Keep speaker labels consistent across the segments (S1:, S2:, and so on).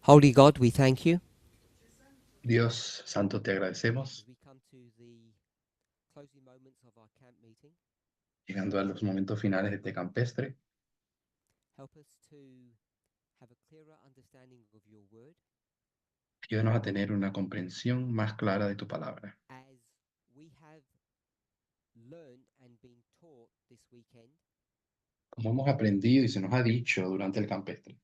S1: Holy God, we thank you.
S2: Dios Santo, te
S1: As
S2: agradecemos,
S1: we come to the closing moments of our camp meeting,
S2: llegando a los momentos finales de este campestre.
S1: help us to have a clearer understanding of your word
S2: Ayúdanos a tener una comprensión más clara de tu palabra.
S1: as we have learned and been taught this weekend
S2: Como hemos aprendido y se nos ha dicho durante el campestre,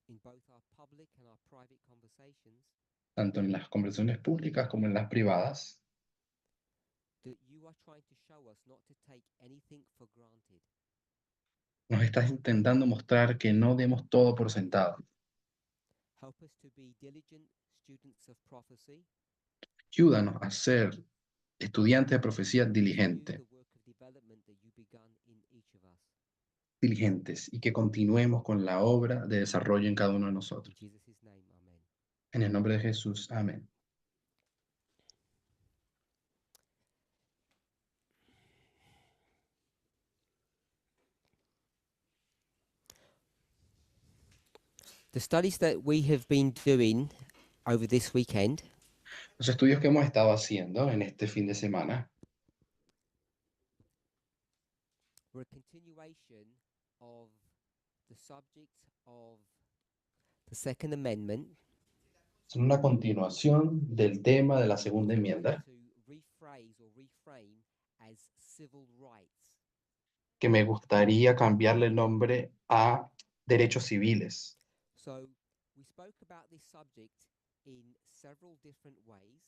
S1: in both our public and our private conversations,
S2: tanto en las conversaciones públicas como en las privadas,
S1: that you are trying to show us not to take anything for granted.
S2: nos estás intentando mostrar que no demos todo por sentado.
S1: Help us to be diligent students of prophecy,
S2: Ayúdanos a ser estudiantes de profecía
S1: do
S2: diligentes,
S1: the work of development that you begun in each of us.
S2: diligentes y que continuemos con la obra de desarrollo en cada uno de
S1: In
S2: nosotros.
S1: Jesus' name, amen.
S2: En el nombre de Jesús, amén.
S1: The studies that we have been doing over this weekend
S2: Los estudios que hemos estado haciendo en este fin de semana
S1: were a continuation of the subject of the Second Amendment,
S2: son una continuación del tema de la segunda
S1: which I'd like
S2: enmienda
S1: to rephrase or reframe as civil rights.
S2: que me gustaría cambiarle el nombre a derechos civiles.
S1: So we spoke about this subject in several different ways,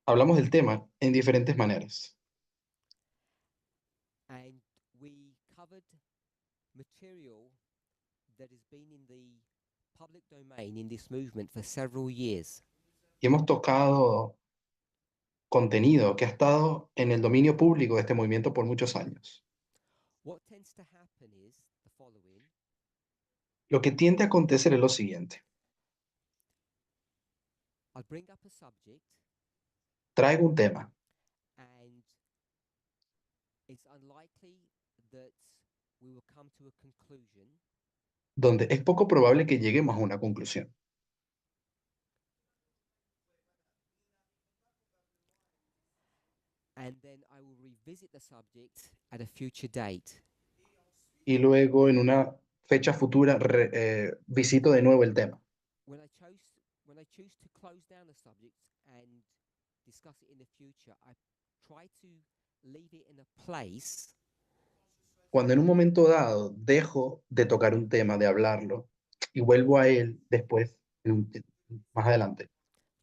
S2: Hablamos del tema en diferentes maneras.
S1: and we covered material that has been in the public domain in this movement for several years.
S2: Y hemos tocado contenido que ha estado en el dominio público de este movimiento por muchos años.
S1: What tends to happen is the following.
S2: Lo que tiende a acontecer es lo siguiente.
S1: I'll bring up a subject
S2: Traigo un tema
S1: and it's unlikely that we will come to a conclusion
S2: donde es poco probable que lleguemos a una conclusión.
S1: and then I will revisit the subject at a future date.
S2: Y luego en una fecha futura visito de nuevo el tema.
S1: When I choose to close down a subject and discuss it in the future, I try to leave it in a place
S2: Cuando en un momento dado dejo de tocar un tema, de hablarlo, y vuelvo a él después, más adelante,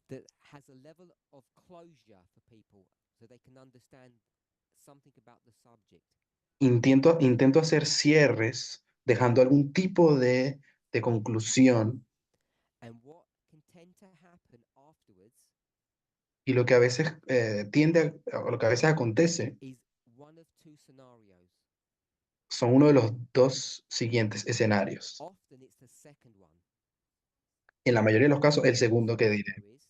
S1: that has a level of closure for people so they can understand something about the subject.
S2: intento hacer cierres, dejando algún tipo de conclusión,
S1: And what can tend to happen afterwards
S2: y lo que a veces o lo que a veces acontece,
S1: is one of two scenarios.
S2: son uno de los dos siguientes escenarios.
S1: Often it's the second one.
S2: En la mayoría de los casos, el segundo que diré.
S1: There is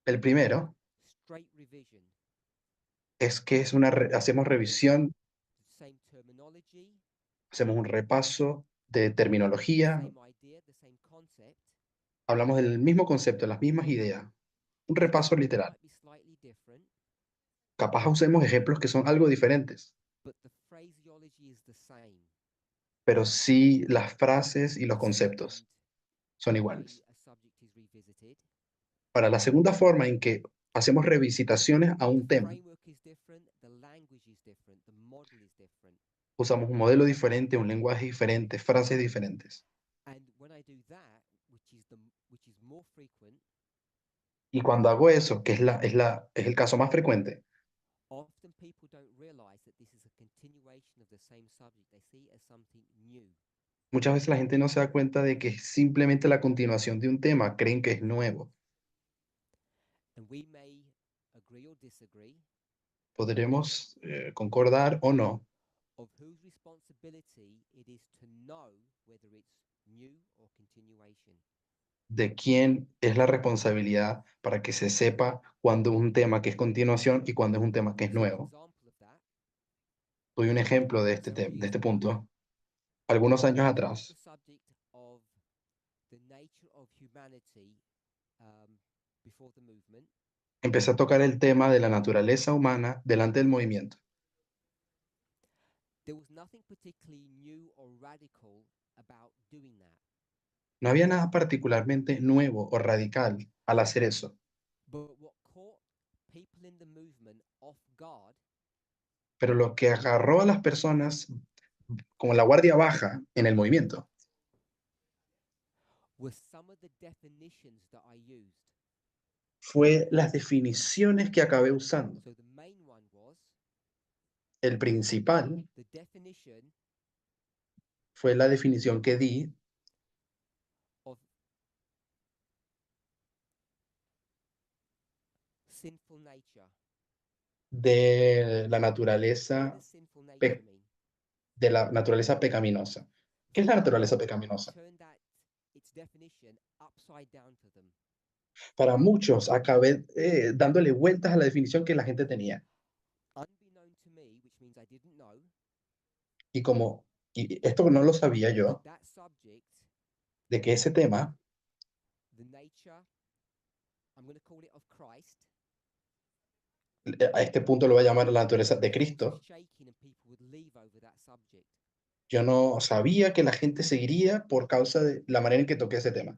S2: El primero
S1: straight revision,
S2: es que hacemos revisión,
S1: same terminology,
S2: hacemos un repaso de
S1: the
S2: terminología,
S1: same idea, the same concept.
S2: hablamos del mismo concepto, las mismas ideas, un
S1: The
S2: repaso
S1: example
S2: literal.
S1: might be slightly different,
S2: Capaz usemos ejemplos que son algo diferentes,
S1: but the phraseology is the same.
S2: pero sí las frases y los conceptos
S1: And
S2: son
S1: the way
S2: iguales.
S1: a subject is revisited,
S2: Para la segunda forma en que hacemos revisitaciones a un
S1: the
S2: tema,
S1: framework is different, the language is different, the model is different.
S2: usamos un modelo diferente, un lenguaje diferente, frases diferentes.
S1: And when I do that, which is more frequent,
S2: Y cuando hago eso, que es el caso más frecuente,
S1: often people don't realize that this is a continuation of the same subject. They see it as something new.
S2: muchas veces la gente no se da cuenta de que es simplemente la continuación de un tema, creen que es nuevo.
S1: And we may agree or disagree
S2: Podremos concordar o no
S1: of whose responsibility it is to know whether it's new or continuation.
S2: de quién es la responsabilidad para que se sepa cuándo es un tema que es continuación y cuándo es un tema que es
S1: So an
S2: nuevo.
S1: example of that,
S2: Doy un ejemplo de
S1: several
S2: de
S1: years
S2: este
S1: ago,
S2: punto. Algunos años
S1: we took
S2: atrás
S1: the subject of the nature of humanity before the movement.
S2: empecé a tocar el tema de la naturaleza humana delante del movimiento.
S1: There was nothing particularly new or radical about doing that.
S2: No había nada particularmente nuevo o radical al hacer eso,
S1: But what caught people in the movement off guard
S2: pero lo que agarró a las personas como la guardia baja en el movimiento
S1: was some of the definitions that I used.
S2: fue las definiciones que acabé usando.
S1: So the main one was
S2: El principal
S1: the definition
S2: fue la definición que di
S1: of sinful nature.
S2: de la
S1: What
S2: naturaleza,
S1: does sinful nature mean?
S2: de la naturaleza pecaminosa. ¿Qué es la naturaleza pecaminosa?
S1: Turn that its definition upside down to them.
S2: Para muchos acabé dándole vueltas a la definición que la gente tenía.
S1: Unbeknown to me, which means I didn't know,
S2: Y esto no lo sabía yo,
S1: that subject,
S2: de que ese tema,
S1: the nature, I'm going to call it of Christ,
S2: a este punto lo voy a llamar la naturaleza de
S1: was
S2: Cristo,
S1: shaking and people would leave over that subject.
S2: yo no sabía que la gente seguiría por causa de la manera en que toqué ese tema.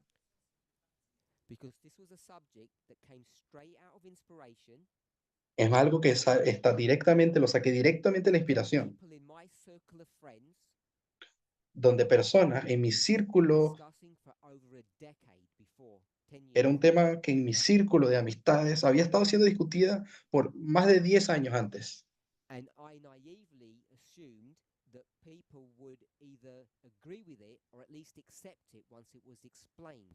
S1: Because this was a subject that came straight out of inspiration.
S2: Es algo que está directamente, lo saqué directamente de la inspiración,
S1: People in my circle of friends
S2: donde personas en mi círculo,
S1: discussing for over a decade before, 10
S2: era
S1: years.
S2: un tema que en mi círculo de amistades había estado siendo discutida por más de 10 años antes.
S1: And I naively assumed that people would either agree with it or at least accept it once it was explained.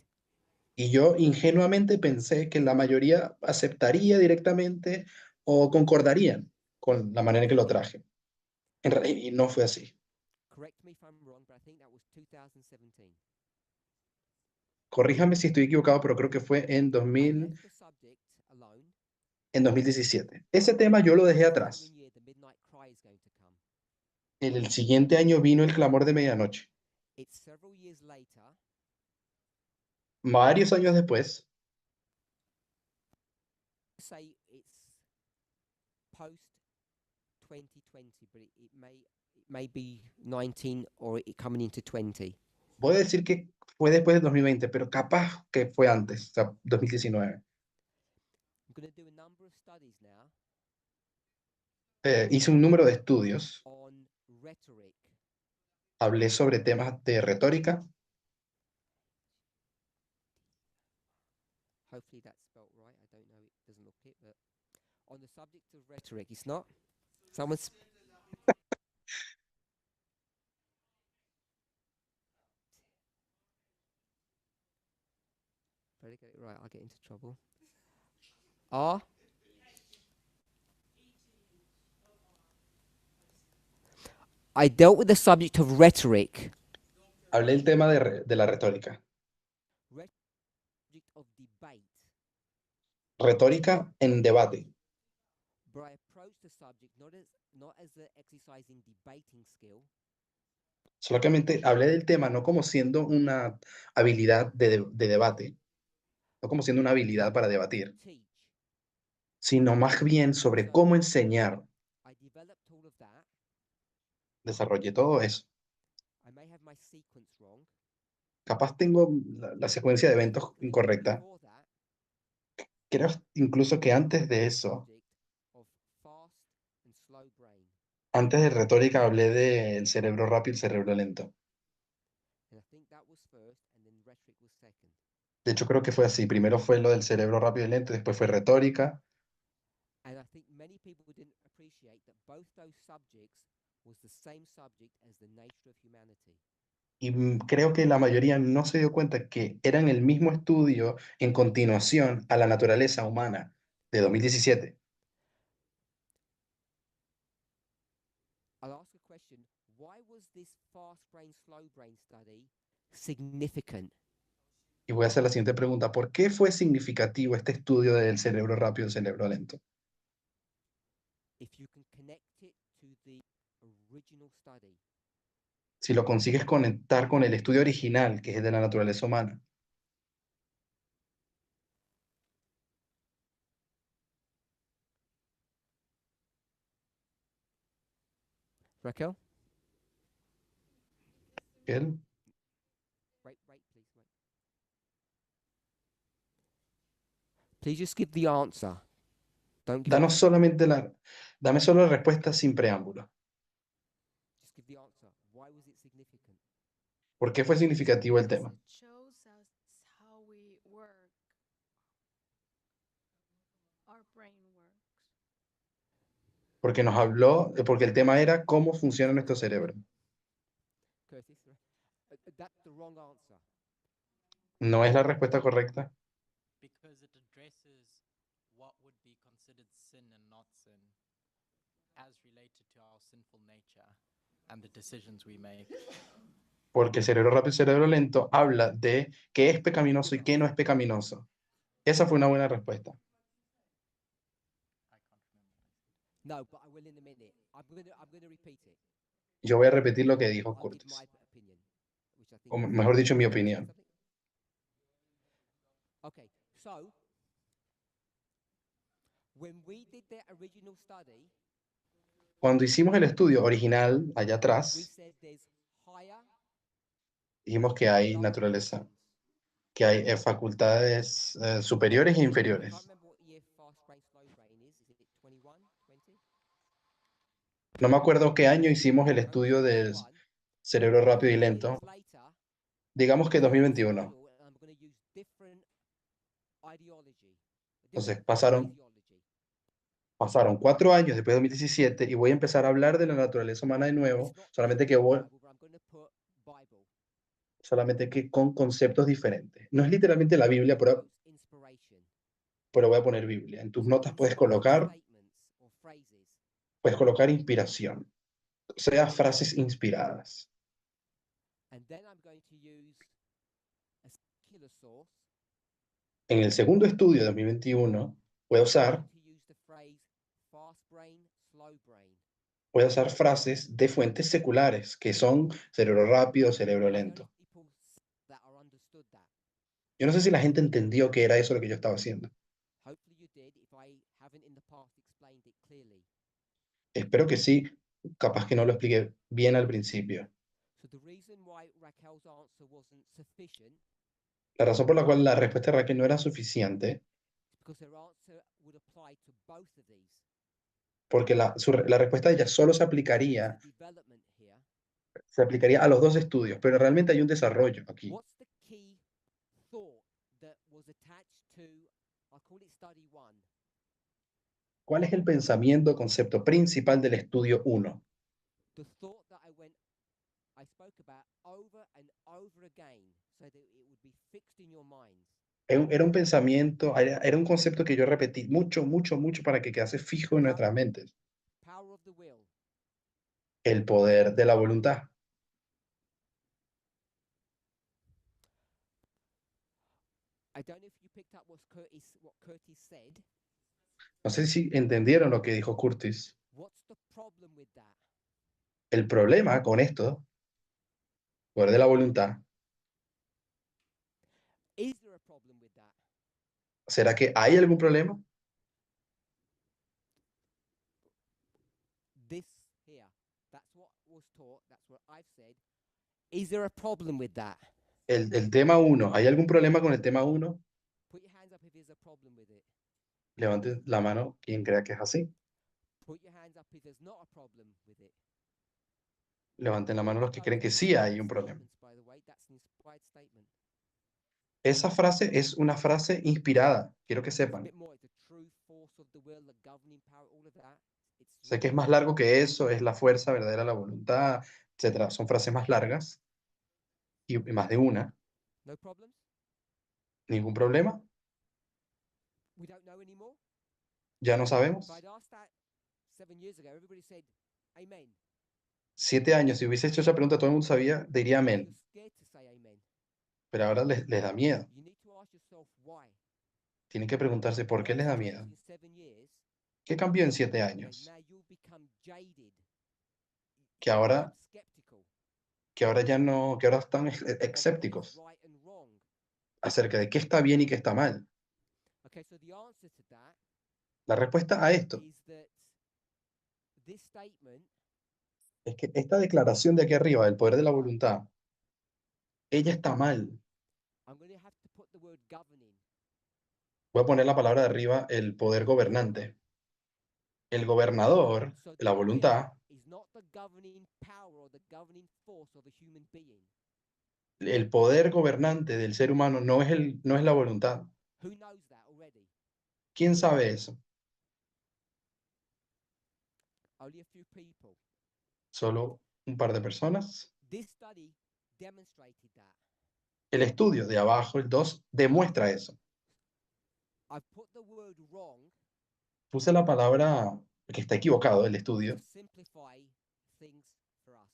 S2: Y yo ingenuamente pensé que la mayoría aceptaría directamente o concordarían con la manera en que lo traje. Y no fue así.
S1: Correct me if I'm wrong, but I think that was 2017.
S2: Corríjame si estoy equivocado, pero creo que fue en
S1: I
S2: 2000,
S1: left the subject alone.
S2: en 2017. Ese tema yo lo dejé
S1: The
S2: atrás.
S1: following year, the midnight cry is going to come.
S2: El siguiente año vino el clamor de medianoche.
S1: It's several years later.
S2: Varios años después,
S1: Say it's post 2020, but it may be 19 or it coming into 20.
S2: voy a decir que fue después del 2020, pero capaz que fue antes, o sea, 2019.
S1: I'm going to do a number of studies now
S2: Hice un número de estudios,
S1: on rhetoric.
S2: hablé sobre temas de retórica.
S1: Hopefully that's spelt right. I don't know. It doesn't look it, but on the subject of rhetoric, it's not. Someone's. Better get it right. I'll get into trouble. R. I dealt with the subject of rhetoric.
S2: Hablé del tema de la retórica.
S1: Subject of debate.
S2: Retórica en debate.
S1: But I approached the subject not as the exercising debating skill,
S2: Solamente hablé del tema no como siendo una habilidad de debate, no como siendo una habilidad para debatir,
S1: teach.
S2: sino más bien sobre cómo enseñar.
S1: I developed all of that.
S2: Desarrollé todo eso.
S1: I may have my sequence wrong.
S2: Capaz tengo la secuencia de eventos
S1: But
S2: incorrecta.
S1: before that,
S2: Creo incluso que antes de eso,
S1: subject of fast and slow brain.
S2: antes de retórica, hablé del cerebro rápido y el cerebro lento.
S1: And I think that was first, and then rhetoric was second.
S2: De hecho, creo que fue así. Primero fue lo del cerebro rápido y lento, después fue retórica.
S1: And I think many people didn't appreciate that both those subjects was the same subject as the nature of humanity.
S2: Y creo que la mayoría no se dio cuenta que eran el mismo estudio en continuación a la naturaleza humana de 2017.
S1: I'll ask a question. Why was this fast brain, slow brain study significant?
S2: Y voy a hacer la siguiente pregunta. ¿Por qué fue significativo este estudio del cerebro rápido y el cerebro lento?
S1: If you can connect it to the original study.
S2: Si lo consigues conectar con el estudio original, que es de la naturaleza humana.
S1: Raquel?
S2: Él,
S1: Wait, please, wait. Please just give the answer. Don't give
S2: danos solamente dame solo la respuesta sin preámbulo.
S1: just give the answer. Why was it significant?
S2: ¿Por qué fue significativo el tema?
S3: It shows us how we work. Our brain works.
S2: Porque nos habló, porque el tema era cómo funciona nuestro cerebro.
S1: Curtis, that's the wrong answer.
S2: ¿No es la respuesta correcta?
S4: Because it addresses what would be considered sin and not sin as related to our sinful nature and the decisions we make.
S2: Porque cerebro rápido y cerebro lento habla de qué es pecaminoso y qué no es pecaminoso. Esa fue una buena respuesta.
S4: I can't remember.
S1: No, but I will in a minute. I'm gonna repeat it.
S2: Yo voy a repetir lo que dijo
S1: I'll give
S2: Curtis.
S1: my opinion, which I think
S2: O
S1: is-
S2: mejor dicho, mi
S1: Can I say
S2: opinión.
S1: something? Okay, so when we did the original study,
S2: Cuando hicimos el estudio original, allá
S1: we
S2: atrás,
S1: said there's higher,
S2: dijimos que hay
S1: lower
S2: naturaleza,
S1: functions.
S2: que hay facultades superiores e
S1: I can't
S2: inferiores.
S1: remember what year fast brain, slow brain is. Is it 21, 20?
S2: No me acuerdo qué año hicimos el estudio del
S1: 21.
S2: cerebro rápido y
S1: 2
S2: lento.
S1: years later,
S2: Digamos que
S1: I'm gonna use
S2: 2021.
S1: Bible and I'm gonna use different ideology,
S2: Entonces,
S1: different
S2: pasaron
S1: phraseology.
S2: 4 años después de 2017 y voy a empezar a hablar de la naturaleza humana de nuevo,
S1: It's not
S2: solamente que,
S1: literally Bible, but I'm gonna put Bible.
S2: solamente que con conceptos diferentes. No es literalmente la Biblia, pero
S1: Quotes inspiration.
S2: voy a poner Biblia. En tus
S1: So
S2: notas puedes
S1: inspired
S2: colocar
S1: statements or
S2: inspiración, o sea, frases inspiradas.
S1: and then I'm going to use a secular source.
S2: En el segundo estudio de 2021 voy a
S1: I'm
S2: usar,
S1: going to use the phrase fast brain, slow brain.
S2: voy a usar frases de fuentes seculares, que son cerebro rápido, cerebro
S1: I don't know
S2: lento.
S1: if people that are understood that.
S2: Yo no sé si la gente entendió que era eso lo que yo estaba haciendo.
S1: Hopefully you did if I haven't in the past explained it clearly.
S2: Espero que sí, capaz que no lo expliqué bien al principio.
S1: So the reason why Raquel's answer wasn't sufficient
S2: La razón por la cual la respuesta de Raquel no era suficiente,
S1: is because her answer would apply to both of these.
S2: porque la respuesta de ella solo
S1: There's a development here.
S2: se aplicaría a los dos estudios, pero realmente hay un desarrollo aquí.
S1: What's the key thought that was attached to, I'll call it study one?
S2: ¿Cuál es el pensamiento, concepto principal del estudio 1?
S1: The thought that I spoke about over and over again so that it would be fixed in your minds.
S2: Era un pensamiento, era un concepto que yo repetí mucho, mucho, mucho para que quedase fijo en nuestras mentes.
S1: Power of the will.
S2: El poder de la voluntad.
S1: I don't know if you picked up what Curtis said.
S2: No sé si entendieron lo que dijo Curtis.
S1: What's the problem with that?
S2: El problema con esto, poder de la voluntad,
S1: Is there a problem with that?
S2: ¿será que hay algún problema?
S1: This here, that's what was taught, that's what I've said. Is there a problem with that?
S2: El tema 1, ¿hay algún problema con el tema 1?
S1: Put your hands up if there's a problem with it.
S2: Levante la mano quien crea que es así.
S1: Put your hands up if there's not a problem with it.
S2: Levanten la mano los que
S1: Those
S2: creen que
S1: are
S2: sí hay
S1: inspired
S2: un problema.
S1: statements, by the way. That's an inspired statement.
S2: Esa frase es una frase inspirada, quiero que
S1: It's a
S2: sepan.
S1: bit more, the true force of the will, the governing power, all of that. It's
S2: Sé que es
S1: written.
S2: más largo que eso, es la fuerza verdadera, la voluntad, etcétera. Son frases más largas y más de una.
S1: No problems?
S2: ¿Ningún problema?
S1: We don't know anymore?
S2: ¿Ya no sabemos?
S1: If I'd asked that 7 years ago, everybody said, Amen.
S2: 7 años, si hubiese hecho esa pregunta, todo el mundo sabía, diría
S1: Now
S2: amén.
S1: you're scared to say amen.
S2: Pero ahora les da miedo.
S1: You need to ask yourself why.
S2: Tienen que preguntarse por qué
S1: What's
S2: les da
S1: changed
S2: miedo.
S1: in 7 years?
S2: ¿Qué cambió en 7
S1: Okay,
S2: años?
S1: now you'll become jaded.
S2: Que
S1: You'll
S2: ahora,
S1: become skeptical
S2: que ahora ya no, que ahora están
S1: of what is
S2: escépticos
S1: right and wrong.
S2: acerca de qué está bien y qué está mal.
S1: Okay, so the answer to that
S2: La respuesta a esto,
S1: is that this statement
S2: Es que esta declaración de aquí arriba, del poder de la voluntad, ella está mal.
S1: I'm going to have to put the word governing.
S2: Voy a poner la palabra de arriba, el poder gobernante. El gobernador,
S1: So
S2: la
S1: the
S2: voluntad,
S1: will is not the governing power or the governing force of the human being.
S2: el poder gobernante del ser humano no es la voluntad.
S1: Who knows that already?
S2: ¿Quién sabe eso?
S1: Only a few people.
S2: Solo un par de personas.
S1: This study demonstrated that.
S2: El estudio de abajo, el 2, demuestra eso.
S1: I've put the word wrong
S2: Puse la palabra que está equivocado el
S1: to
S2: estudio
S1: simplify things for us.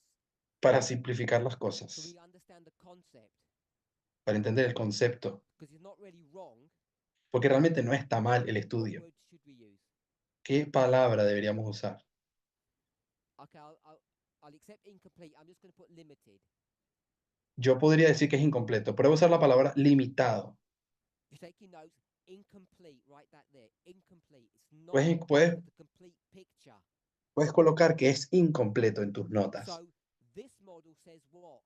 S2: para simplificar las
S1: So
S2: cosas,
S1: we understand the concept.
S2: para entender el concepto,
S1: Because it's not really wrong.
S2: porque realmente no está mal el
S1: What
S2: estudio.
S1: word should we use?
S2: ¿Qué palabra deberíamos usar?
S1: Okay, I'll accept incomplete. I'm just going to put limited.
S2: Yo podría decir que es incompleto, pero voy a usar la palabra limitado.
S1: You're taking notes. Incomplete. Write that there. Incomplete. It's not
S2: Puedes,
S1: part
S2: puedes,
S1: of the complete picture.
S2: puedes colocar que es incompleto en tus notas.
S1: So this model says what?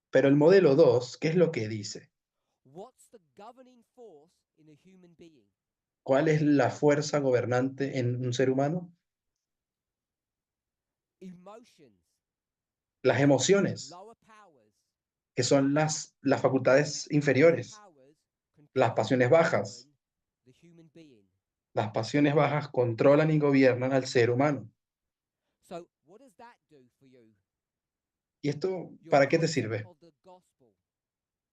S2: Pero el modelo 2, ¿qué es lo que dice?
S1: What's the governing force in a human being?
S2: ¿Cuál es la fuerza gobernante en un ser humano?
S1: Emotions,
S2: Las emociones,
S1: lower powers.
S2: que son las facultades inferiores.
S1: Powers
S2: Las
S1: control
S2: pasiones
S1: and
S2: bajas.
S1: govern the human being.
S2: Las pasiones bajas controlan y gobiernan al ser humano.
S1: So what does that do for you?
S2: ¿Y esto
S1: Your
S2: para qué te
S1: concept
S2: sirve?
S1: of the gospel.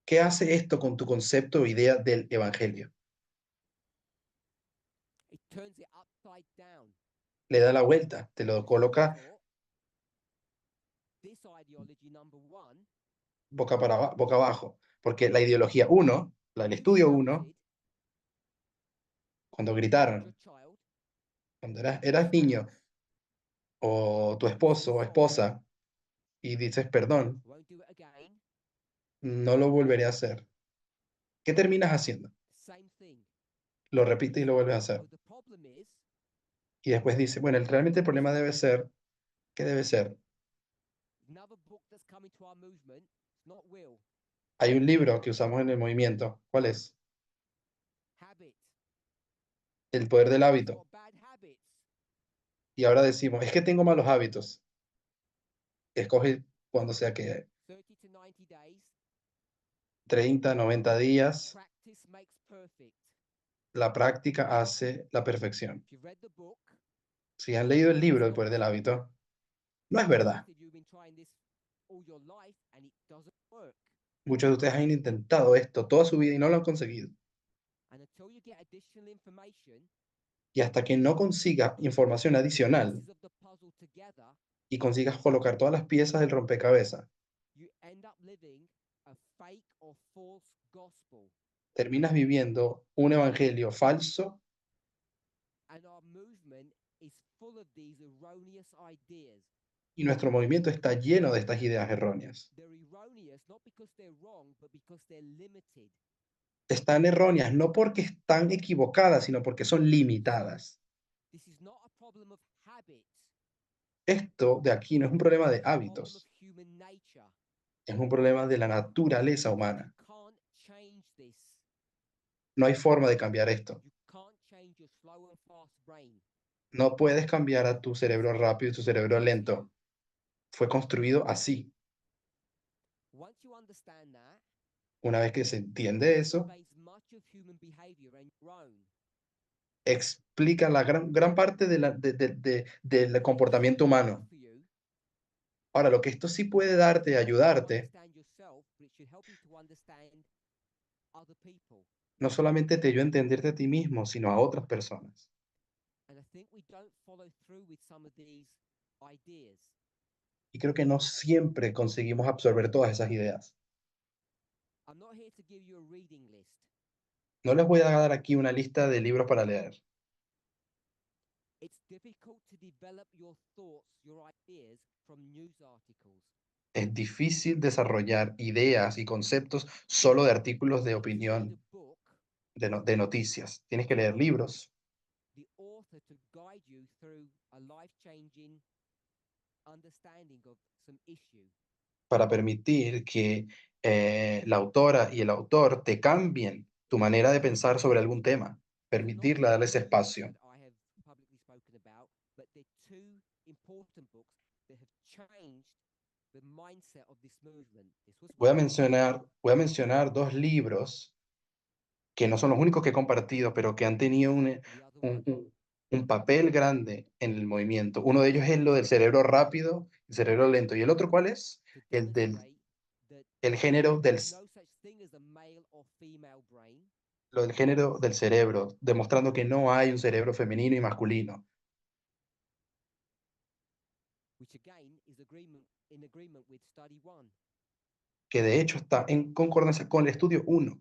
S2: ¿Qué hace esto con tu concepto o idea del evangelio?
S1: It turns it upside down.
S2: Le da la vuelta, te lo coloca
S1: Therefore, this ideology number one
S2: boca abajo. Porque la ideología 1, el estudio 1,
S1: shouted
S2: cuando
S1: at your
S2: gritaron,
S1: child,
S2: cuando eras niño o tu esposo o esposa y dices perdón,
S1: won't do it again.
S2: no lo volveré a hacer. ¿Qué terminas haciendo?
S1: Same thing.
S2: Lo repites y lo vuelves a hacer.
S1: So the problem is
S2: Y después dice, bueno, realmente el problema debe ser, ¿qué debe ser?
S1: another book that's coming to our movement. It's not will,
S2: Hay un libro que usamos en el movimiento. ¿Cuál es?
S1: habit.
S2: El poder del
S1: You've
S2: hábito.
S1: got bad habits.
S2: Y ahora decimos, es que tengo malos hábitos. Escoge cuando sea que
S1: 30 to 90 days.
S2: 30, 90 días,
S1: Practice makes perfect.
S2: la práctica hace la perfección.
S1: If you've read the book,
S2: Si han leído el libro El poder del hábito, no es verdad.
S1: you've been trying this all your life and it doesn't work.
S2: Muchos de ustedes han intentado esto toda su vida y no lo han conseguido.
S1: And until you get additional information,
S2: Y hasta que no consigas información adicional
S1: pieces of the puzzle together,
S2: y consigas colocar todas las piezas del rompecabezas,
S1: you end up living a fake or false gospel.
S2: terminas viviendo un evangelio falso
S1: And our movement is full of these erroneous ideas.
S2: y nuestro movimiento está lleno de estas ideas erróneas.
S1: They're erroneous not because they're wrong, but because they're limited.
S2: Están erróneas no porque están equivocadas, sino porque son limitadas.
S1: This is not a problem of habit.
S2: Esto de aquí no es un problema de
S1: It's a problem of
S2: hábitos,
S1: human nature.
S2: es un problema de la naturaleza humana.
S1: You can't change this.
S2: No hay forma de cambiar esto.
S1: You can't change your slow and fast brain.
S2: No puedes cambiar a tu cerebro rápido y tu cerebro lento. Fue construido así.
S1: Once you understand that,
S2: Una vez que se entiende eso,
S1: base much of human behavior and your own.
S2: explica la gran parte del comportamiento humano.
S1: For you,
S2: Ahora, lo que esto sí puede darte, ayudarte,
S1: understand yourself, but it should help you to understand other people.
S2: no solamente te ayuda a entenderte a ti mismo, sino a otras personas.
S1: And I think we don't follow through with some of these ideas.
S2: Y creo que no siempre conseguimos absorber todas esas ideas.
S1: I'm not here to give you a reading list.
S2: No les voy a dar aquí una lista de libros para leer.
S1: It's difficult to develop your thoughts, your ideas from news articles.
S2: Es difícil desarrollar ideas y conceptos solo de artículos de
S1: Read a
S2: opinión,
S1: book,
S2: de noticias. Tienes que leer libros.
S1: the author to guide you through a life-changing understanding of some issue.
S2: para permitir que la autora y el autor te cambien tu manera de pensar sobre algún tema, permitirle darle ese espacio.
S1: That I have publicly spoken about, but they're two important books that have changed the mindset of this movement. This was
S2: Voy a
S1: one,
S2: mencionar dos libros que no son los únicos que he compartido, pero que han tenido
S1: the other one,
S2: un papel grande en el movimiento. Uno de ellos es lo del cerebro rápido y cerebro lento. ¿Y el otro cuál es?
S1: to
S2: El del
S1: demonstrate that
S2: el género del,
S1: there's no such thing as a male or female brain,
S2: lo del género del cerebro, demostrando que no hay un cerebro femenino y masculino,
S1: which again is in agreement with study one.
S2: que de hecho está en concordancia con el estudio 1.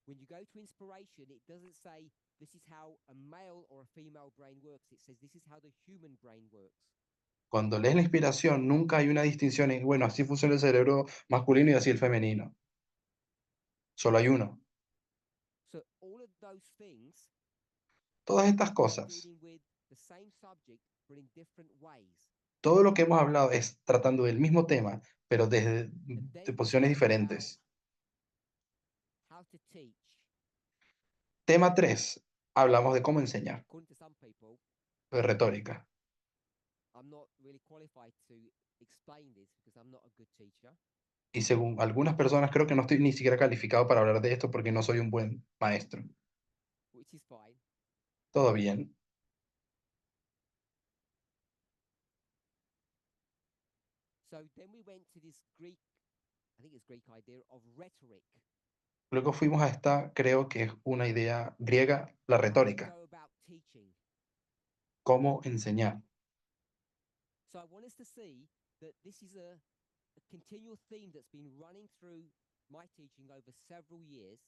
S1: When you go to inspiration, it doesn't say this is how a male or a female brain works. It says this is how the human brain works.
S2: Cuando lees la inspiración, nunca hay una distinción en, bueno, así funciona el cerebro masculino y así el femenino. Solo hay uno.
S1: So all of those things
S2: Todas estas
S1: are
S2: cosas,
S1: dealing with the same subject, but in different ways.
S2: todo lo que hemos hablado es tratando del mismo tema, pero desde
S1: And then
S2: de
S1: we
S2: posiciones
S1: spoke about
S2: diferentes.
S1: how to teach.
S2: Tema 3, hablamos de cómo enseñar,
S1: According to some people,
S2: de retórica.
S1: I'm not really qualified to explain this because I'm not a good teacher.
S2: Y según algunas personas, creo que no estoy ni siquiera calificado para hablar de esto porque no soy un buen maestro.
S1: Which is fine.
S2: ¿Todo bien?
S1: So then we went to this Greek, I think it's Greek idea of rhetoric.
S2: Luego fuimos a esta, creo que es una idea griega, la
S1: How to
S2: retórica,
S1: go about teaching.
S2: cómo enseñar.
S1: So I want us to see that this is a continual theme that's been running through my teaching over several years.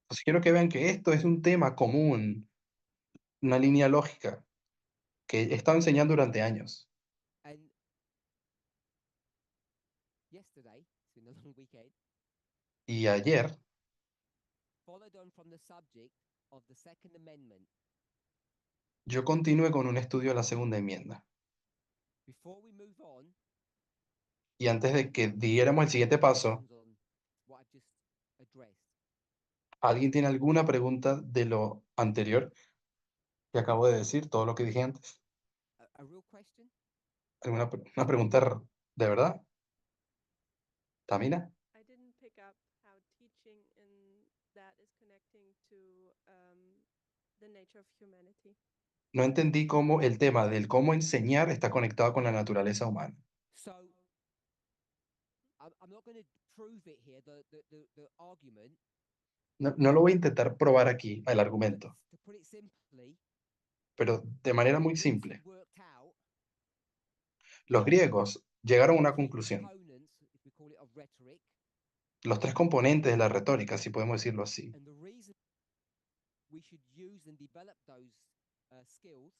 S2: Entonces quiero que vean que esto es un tema común, una línea lógica que he estado enseñando durante años.
S1: And yesterday, it's been a long weekend,
S2: Y ayer
S1: followed on from the subject of the Second Amendment.
S2: yo continué con un estudio de la segunda enmienda.
S1: Before we move on,
S2: Y antes de que diéramos el siguiente paso,
S1: questions on what I've just addressed.
S2: ¿alguien tiene alguna pregunta de lo anterior que acabo de decir, todo lo que dije antes?
S1: A real question?
S2: Una pregunta de verdad? ¿Tamina?
S3: I didn't pick up how teaching in that is connecting to the nature of humanity.
S2: No entendí cómo el tema del cómo enseñar está conectado con la naturaleza humana.
S1: So I'm not going to prove it here, the argument.
S2: No lo voy a intentar probar aquí, el
S1: but
S2: argumento,
S1: to put it simply,
S2: pero de manera muy
S1: Greeks
S2: simple.
S1: worked out
S2: Los griegos llegaron a una
S1: three
S2: conclusión.
S1: components, if we call it, of rhetoric,
S2: Los tres componentes de la retórica, si podemos decirlo así.
S1: and the reason we should use and develop those skills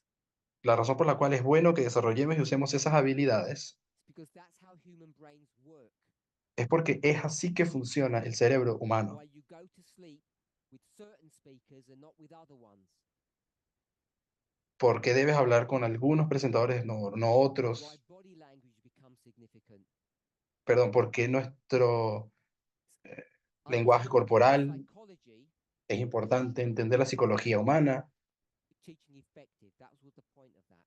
S2: La razón por la cual es bueno que desarrollemos y usemos esas habilidades
S1: is because that's how human brains work.
S2: es porque es así que funciona el cerebro humano.
S1: Why you go to sleep with certain speakers and not with other ones.
S2: ¿Por qué debes hablar con algunos presentadores, no
S1: Why
S2: otros?
S1: body language becomes significant.
S2: Perdón, ¿por qué nuestro lenguaje
S1: Understanding human
S2: corporal
S1: psychology,
S2: es importante? Entender la psicología humana
S1: teaching effective. That was the point of that.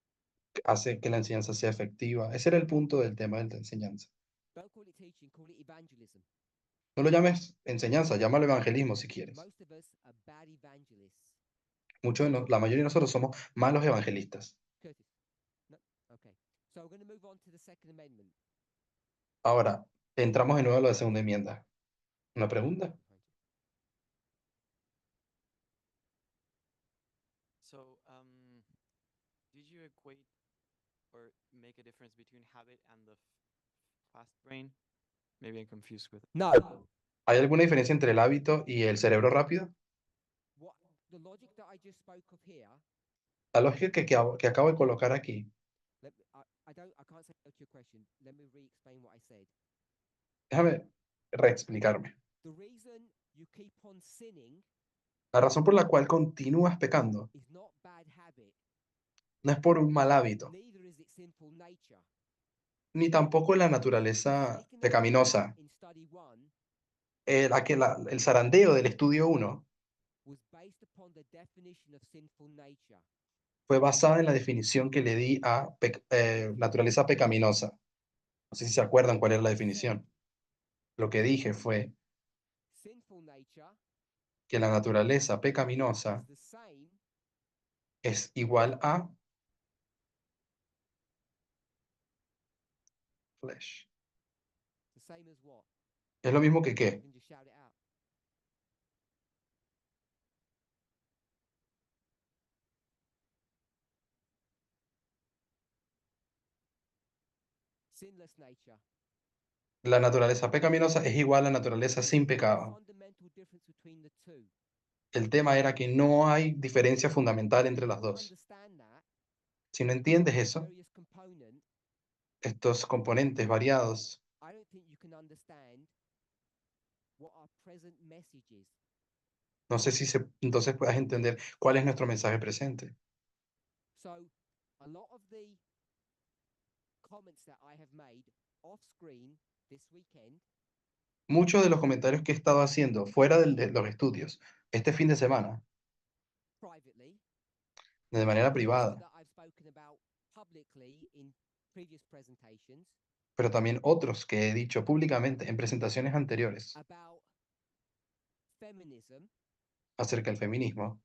S2: hace que la enseñanza sea efectiva. Ese era el punto del tema de la enseñanza.
S1: Don't call it teaching, call it evangelism.
S2: No lo llames enseñanza, llámalo evangelismo si quieres.
S1: Most of us are bad evangelists.
S2: La mayoría de nosotros somos malos evangelistas.
S1: Curtis? No? Okay. So we're going to move on to the Second Amendment.
S2: Ahora, entramos de nuevo a la segunda enmienda. ¿Una pregunta?
S5: So, did you equate or make a difference between habit and the fast brain? Maybe I'm confused with it.
S1: No.
S2: ¿Hay alguna diferencia entre el hábito y el cerebro rápido?
S1: What the logic that I just spoke of here,
S2: La lógica que acabo de colocar aquí,
S1: I can't say no to your question. Let me re-explain what I said.
S2: déjame reexplicarme.
S1: The reason you keep on sinning
S2: La razón por la cual continúas pecando
S1: is not bad habit.
S2: no es por un mal hábito,
S1: Neither is it sinful nature.
S2: ni tampoco la naturaleza
S1: Taken away
S2: pecaminosa.
S1: in study 1
S2: El zarandeo del estudio 1
S1: was based upon the definition of sinful nature.
S2: fue basada en la definición que le di a naturaleza pecaminosa. No sé si se acuerdan cuál era la definición. Lo que dije fue
S1: Sinful nature
S2: que la naturaleza
S1: is
S2: pecaminosa
S1: the same
S2: es igual a flesh.
S1: the same as what?
S2: Es lo mismo que
S1: You
S2: qué.
S1: can just shout it out. Sinless nature.
S2: La naturaleza pecaminosa es igual a la naturaleza sin pecado.
S1: Fundamental difference between the two.
S2: El tema era que no hay diferencia fundamental entre las dos.
S1: Understand that
S2: Si no entiendes eso,
S1: various component,
S2: estos componentes variados,
S1: I don't think you can understand what our present message is.
S2: no sé si entonces puedas entender cuál es nuestro mensaje presente.
S1: So, a lot of the comments that I have made off screen this weekend
S2: Muchos de los comentarios que he estado haciendo fuera de los estudios este fin de semana,
S1: privately,
S2: de manera
S1: but also
S2: privada,
S1: that I've spoken about publicly in previous presentations
S2: pero también otros que he dicho públicamente en presentaciones anteriores
S1: about feminism,
S2: acerca del feminismo,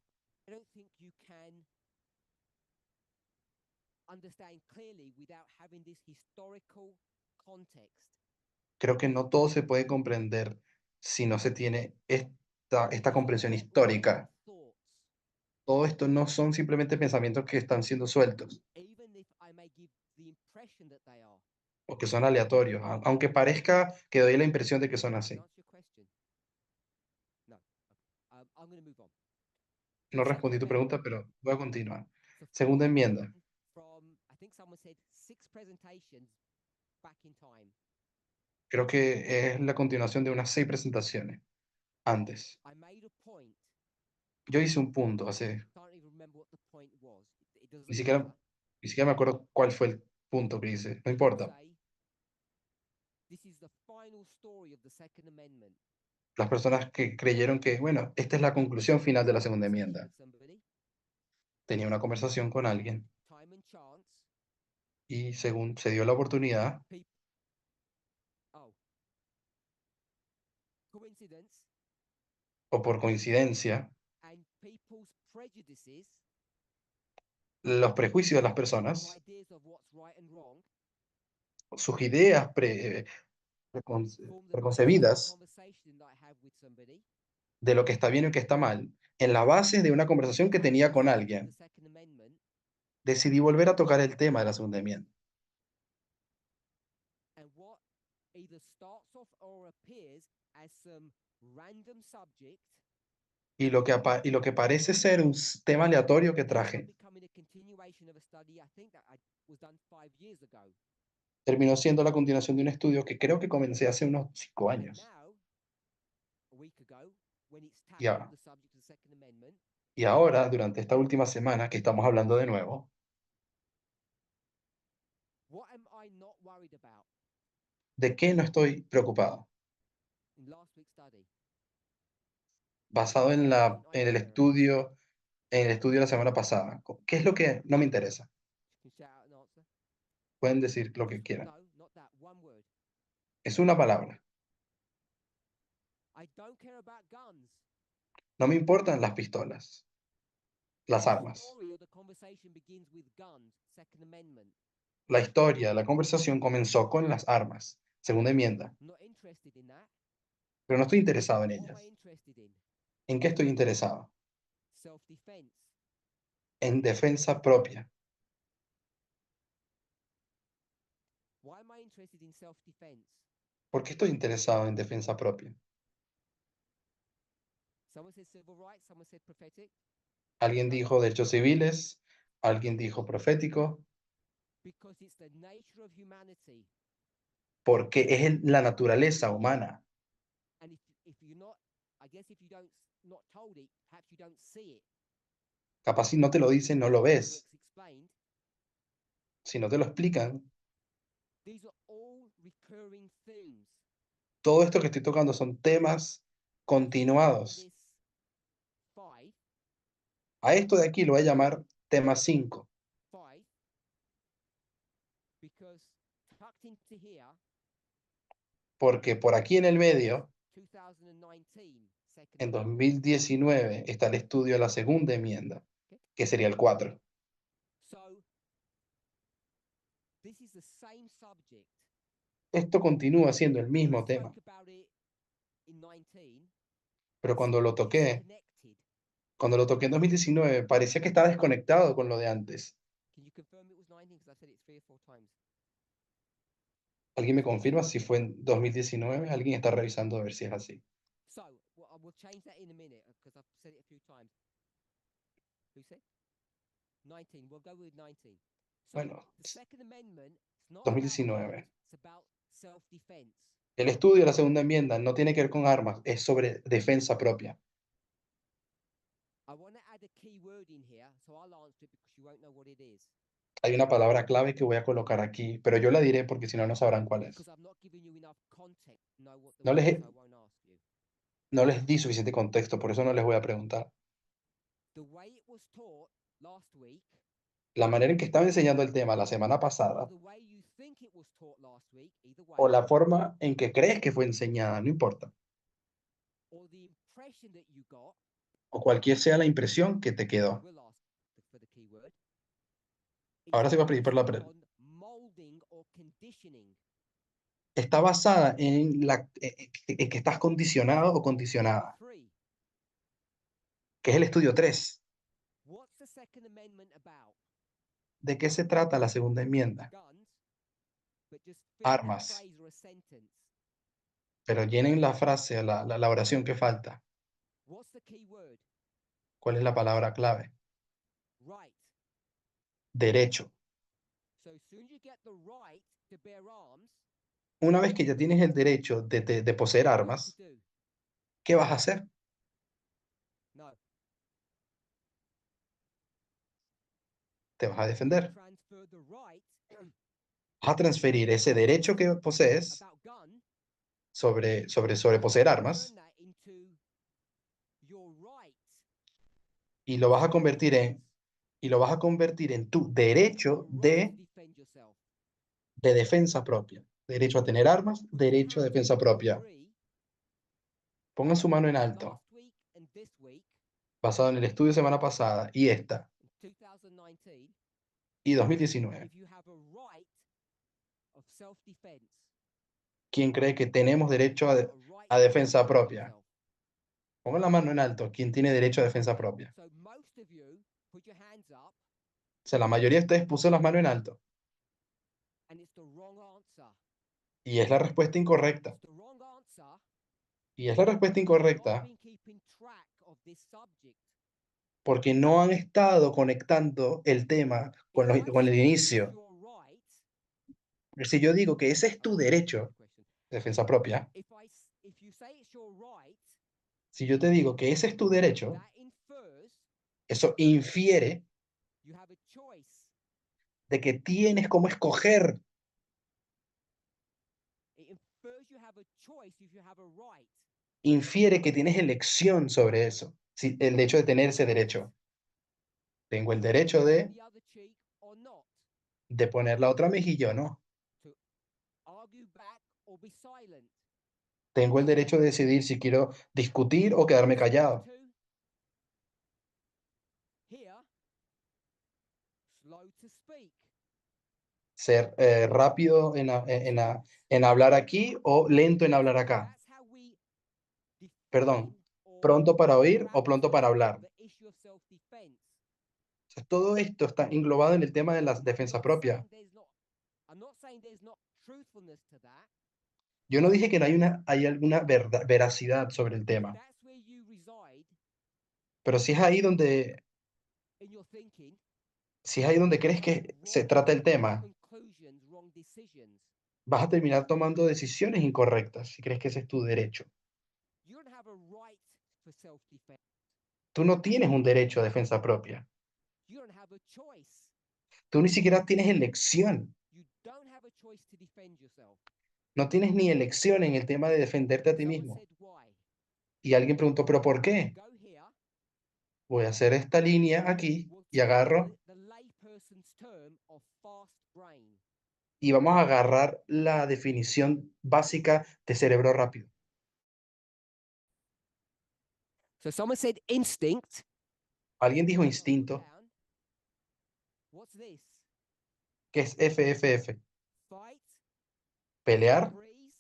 S1: I don't think you can understand clearly without having this historical context.
S2: creo que no todo se puede comprender si no se tiene esta comprensión
S1: These are not
S2: histórica.
S1: random thoughts.
S2: Todo esto no son simplemente pensamientos que están siendo sueltos
S1: Even if I may give the impression that they are.
S2: o que son aleatorios, aunque parezca que doy la impresión de que son
S1: Can
S2: así.
S1: I answer your question? No. Okay. I'm going to move on.
S2: No
S1: Second
S2: respondí tu
S1: amendment.
S2: pregunta, pero voy a continuar.
S1: So
S2: Segunda
S1: following
S2: enmienda.
S1: on from, I think someone said 6 presentations back in time.
S2: Creo que es la continuación de unas 6 presentaciones antes.
S1: I made a point.
S2: Yo hice un punto hace,
S1: Can't even remember what the point was. It doesn't
S2: ni siquiera,
S1: matter.
S2: ni siquiera me acuerdo cuál fue el punto que hice, no
S1: To
S2: importa.
S1: say, this is the final story of the Second Amendment.
S2: Las personas que creyeron que, bueno, esta es la conclusión final de la segunda
S1: Conversation
S2: enmienda.
S1: with somebody,
S2: Tenía una conversación con alguien
S1: time and chance.
S2: y según se dio la oportunidad,
S1: Oh. Coincidence
S2: o por coincidencia,
S1: and people's prejudices,
S2: los prejuicios de las
S1: their
S2: personas,
S1: ideas of what's right and wrong,
S2: sus ideas
S1: form the basis of the
S2: preconcebidas
S1: conversation that I have with somebody.
S2: de lo que está bien y lo que está mal, en la base de una conversación que tenía con
S1: The
S2: alguien,
S1: Second Amendment,
S2: decidí volver a tocar el tema de la segunda enmienda.
S1: and what either starts off or appears as some random subject
S2: Y lo que parece ser un tema aleatorio que
S1: ends up
S2: traje,
S1: becoming a continuation of a study I think that was done 5 years ago.
S2: terminó siendo la continuación de un estudio que creo que comencé hace unos 5
S1: And
S2: años.
S1: now, a week ago, when it's
S2: Yeah.
S1: tackled the subject of the Second Amendment,
S2: Y ahora, durante esta última semana que estamos hablando de nuevo,
S1: what am I not worried about
S2: ¿de qué no estoy preocupado?
S1: in last week's study?
S2: Basado en el estudio de la semana pasada. ¿Qué es lo que no me interesa?
S1: You can shout out an answer.
S2: Pueden decir lo que quieran.
S1: No, not that. One word.
S2: Es una palabra.
S1: I don't care about guns.
S2: No me importan las pistolas, las
S1: The
S2: armas.
S1: story of the conversation begins with guns, Second Amendment.
S2: La historia, la conversación comenzó con las armas, segunda enmienda,
S1: Not interested in that.
S2: pero no estoy interesado en
S1: What am
S2: ellas.
S1: I interested in?
S2: ¿En qué estoy interesado?
S1: Self-defense.
S2: En defensa propia.
S1: Why am I interested in self-defense?
S2: ¿Por qué estoy interesado en defensa propia?
S1: Someone said civil rights, someone said prophetic.
S2: Alguien dijo derechos civiles, alguien dijo profético,
S1: Because it's the nature of humanity.
S2: porque es la naturaleza humana.
S1: And if you're not, I guess if you don't not told it, perhaps you don't see it.
S2: Capaz si no te lo dicen, no lo ves.
S1: Works explained.
S2: Si no te lo explican,
S1: These are all recurring themes.
S2: Todo esto que estoy tocando son temas continuados.
S1: This 5,
S2: A esto de aquí lo voy a llamar tema 5,
S1: because tucked into here,
S2: porque por aquí en el medio,
S1: 2019, second
S2: en
S1: amendment.
S2: 2019, está el estudio de la segunda enmienda, que sería el 4.
S1: So this is the same subject.
S2: Esto continúa siendo el
S1: When
S2: mismo
S1: I
S2: tema,
S1: spoke about it in 19,
S2: pero cuando lo toqué,
S1: disconnected.
S2: en 2019, parecía que estaba desconectado con lo de antes.
S1: Can you confirm it was 19? Because I said it 3 or 4 times.
S2: ¿Alguien me confirma si fue en 2019? Alguien está revisando a ver si es así.
S1: So I will change that in a minute because I've said it a few times. Who said? 19. We'll go with 19. So
S2: Bueno,
S1: the Second Amendment is not about
S2: 2019.
S1: arms, it's about self-defense.
S2: El estudio de la segunda enmienda no tiene que ver con armas, es sobre defensa propia.
S1: I want to add a key word in here, so I'll answer it because you won't know what it is.
S2: Hay una palabra clave que voy a colocar aquí, pero yo la diré porque si no, no sabrán cuál es.
S1: Because I've not given you enough context to know what the
S2: No
S1: word
S2: les
S1: is,
S2: he-
S1: I won't ask you.
S2: No les di suficiente contexto, por eso no les voy a preguntar.
S1: The way it was taught last week,
S2: La manera en que estaba enseñando el tema la semana
S1: or
S2: pasada,
S1: the way you think it was taught last week, either way,
S2: o la forma en que crees que fue enseñada, no importa,
S1: or the impression that you got,
S2: o cualquier sea la impresión que te quedó.
S1: we'll ask for the key word.
S2: Ahora sí voy a pedir por la
S1: based on molding or conditioning.
S2: Está basada en que estás condicionado o condicionada,
S1: 3.
S2: que es el estudio 3.
S1: What's the Second Amendment about?
S2: ¿De qué se trata la segunda enmienda?
S1: Guns, but just fill in a
S2: Armas.
S1: phrase or a sentence.
S2: Pero llenen la frase, la oración que falta.
S1: What's the key word?
S2: ¿Cuál es la palabra clave?
S1: Right.
S2: Derecho.
S1: So as soon as you get the right to bear arms,
S2: Una vez que ya tienes el derecho de poseer
S1: what are you
S2: armas,
S1: to do?
S2: ¿qué vas a hacer?
S1: No.
S2: Te vas a defender.
S1: Transfer the right
S2: Vas a transferir ese derecho que posees
S1: about gun,
S2: sobre poseer armas
S1: turn that into your right
S2: y lo vas a convertir en tu derecho
S1: to defend yourself.
S2: de defensa propia. Derecho a tener armas,
S1: Put your
S2: derecho a
S1: hands
S2: defensa
S1: up if you
S2: propia.
S1: agree.
S2: Pongan su mano en alto,
S1: Last week and this week,
S2: basado en el estudio de semana pasada y esta,
S1: in 2019,
S2: y 2019.
S1: if you have a right of self-defense,
S2: ¿Quién cree que tenemos derecho
S1: a
S2: a
S1: right to
S2: defensa
S1: defend
S2: propia?
S1: yourself.
S2: Pongan la mano en alto, ¿quién tiene derecho a defensa propia?
S1: So most of you put your hands up,
S2: O sea, la mayoría de ustedes puso las manos en alto
S1: and it's the wrong answer.
S2: y es la respuesta incorrecta.
S1: It's the wrong answer.
S2: Y es la respuesta
S1: You've not
S2: incorrecta
S1: been keeping track of this subject.
S2: porque no han estado conectando el tema con,
S1: If I
S2: con el
S1: say it's
S2: inicio.
S1: your right,
S2: Si yo digo que ese es tu derecho,
S1: question.
S2: defensa propia,
S1: If you say it's your right,
S2: si yo te digo que ese es tu derecho,
S1: that infers
S2: eso infiere
S1: you have a choice.
S2: de que tienes cómo escoger.
S1: It infers you have a choice if you have a right.
S2: Infiere que tienes elección sobre eso, si, el hecho de tener ese derecho. Tengo el derecho
S1: Turn the other cheek or not.
S2: de poner la otra mejilla o no.
S1: Argue back or be silent.
S2: Tengo el derecho de decidir si quiero discutir o quedarme
S1: Speak
S2: callado.
S1: to. Here, slow to speak.
S2: Ser rápido en hablar aquí o lento en hablar acá.
S1: That's how we
S2: Perdón,
S1: define or
S2: pronto para oír o
S1: wrap
S2: pronto para hablar.
S1: the issue of self-defense.
S2: O sea, todo esto está englobado en el tema de la defensa propia.
S1: I'm not saying there's not truthfulness to that.
S2: Yo no dije que no hay alguna veracidad sobre el tema,
S1: That's where you reside
S2: pero si es ahí donde,
S1: in your thinking.
S2: crees que se trata el tema,
S1: Conclusions, wrong decisions.
S2: vas a terminar tomando decisiones incorrectas si crees que ese es tu derecho.
S1: You don't have a right for self-defense.
S2: Tú no tienes un derecho a defensa propia.
S1: You don't have a choice.
S2: Tú ni siquiera tienes elección.
S1: You don't have a choice to defend yourself.
S2: No tienes ni elección en el tema de defenderte a ti
S1: Someone
S2: mismo.
S1: said why.
S2: Y alguien preguntó, ¿pero por qué?
S1: Go here.
S2: Voy a hacer esta línea aquí
S1: We'll
S2: y
S1: take
S2: agarro
S1: the layperson's term of fast brain.
S2: y vamos a agarrar la definición básica de cerebro rápido.
S1: So someone said instinct.
S2: Alguien dijo
S1: Put
S2: instinto,
S1: down. What's this?
S2: que es FFF.
S1: Fight,
S2: Pelear,
S1: freeze,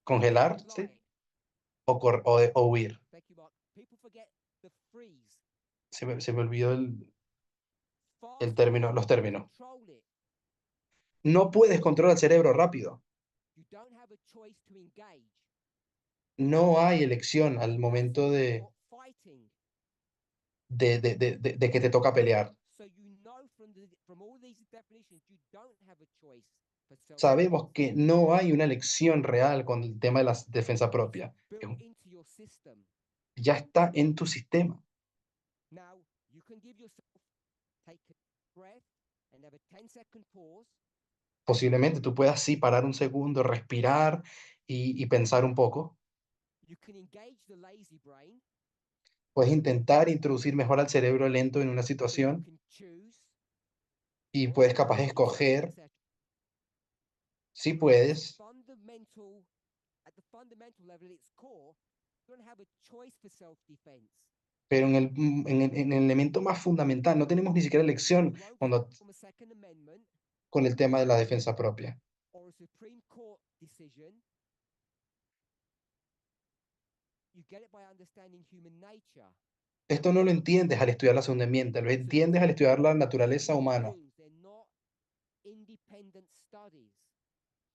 S2: congelar, ¿sí?
S1: flight.
S2: O huir.
S1: Thank you, Mark. People forget the freeze.
S2: Se me olvidó
S1: Fast
S2: término,
S1: brain,
S2: los términos.
S1: control it.
S2: No puedes controlar el cerebro rápido.
S1: You don't have a choice to engage.
S2: No hay elección al
S1: That's
S2: momento
S1: for fighting.
S2: de que te toca pelear.
S1: So you know from all these definitions, you don't have a choice for self.
S2: Sabemos que no hay una elección real con el tema de la defensa propia.
S1: Built into your system.
S2: Ya está en tu sistema.
S1: Now you can give yourself take a breath and have a 10-second pause.
S2: Posiblemente tú puedas sí parar un segundo, respirar y pensar un poco.
S1: You can engage the lazy brain.
S2: Puedes intentar introducir mejor al cerebro lento en una
S1: So you
S2: situación
S1: can choose.
S2: y
S1: or
S2: puedes capaz
S1: freeze,
S2: escoger,
S1: etc.
S2: sí puedes,
S1: Fundamental, at the fundamental level, at its core, you don't have a choice for self-defense.
S2: pero en el elemento más fundamental no tenemos ni siquiera elección
S1: You won't
S2: cuando,
S1: get from a Second Amendment
S2: con el tema de la defensa propia.
S1: or a Supreme Court decision. You get it by understanding human nature.
S2: Esto no lo entiendes al estudiar la segunda enmienda, lo entiendes al estudiar la naturaleza humana.
S1: They're not independent studies.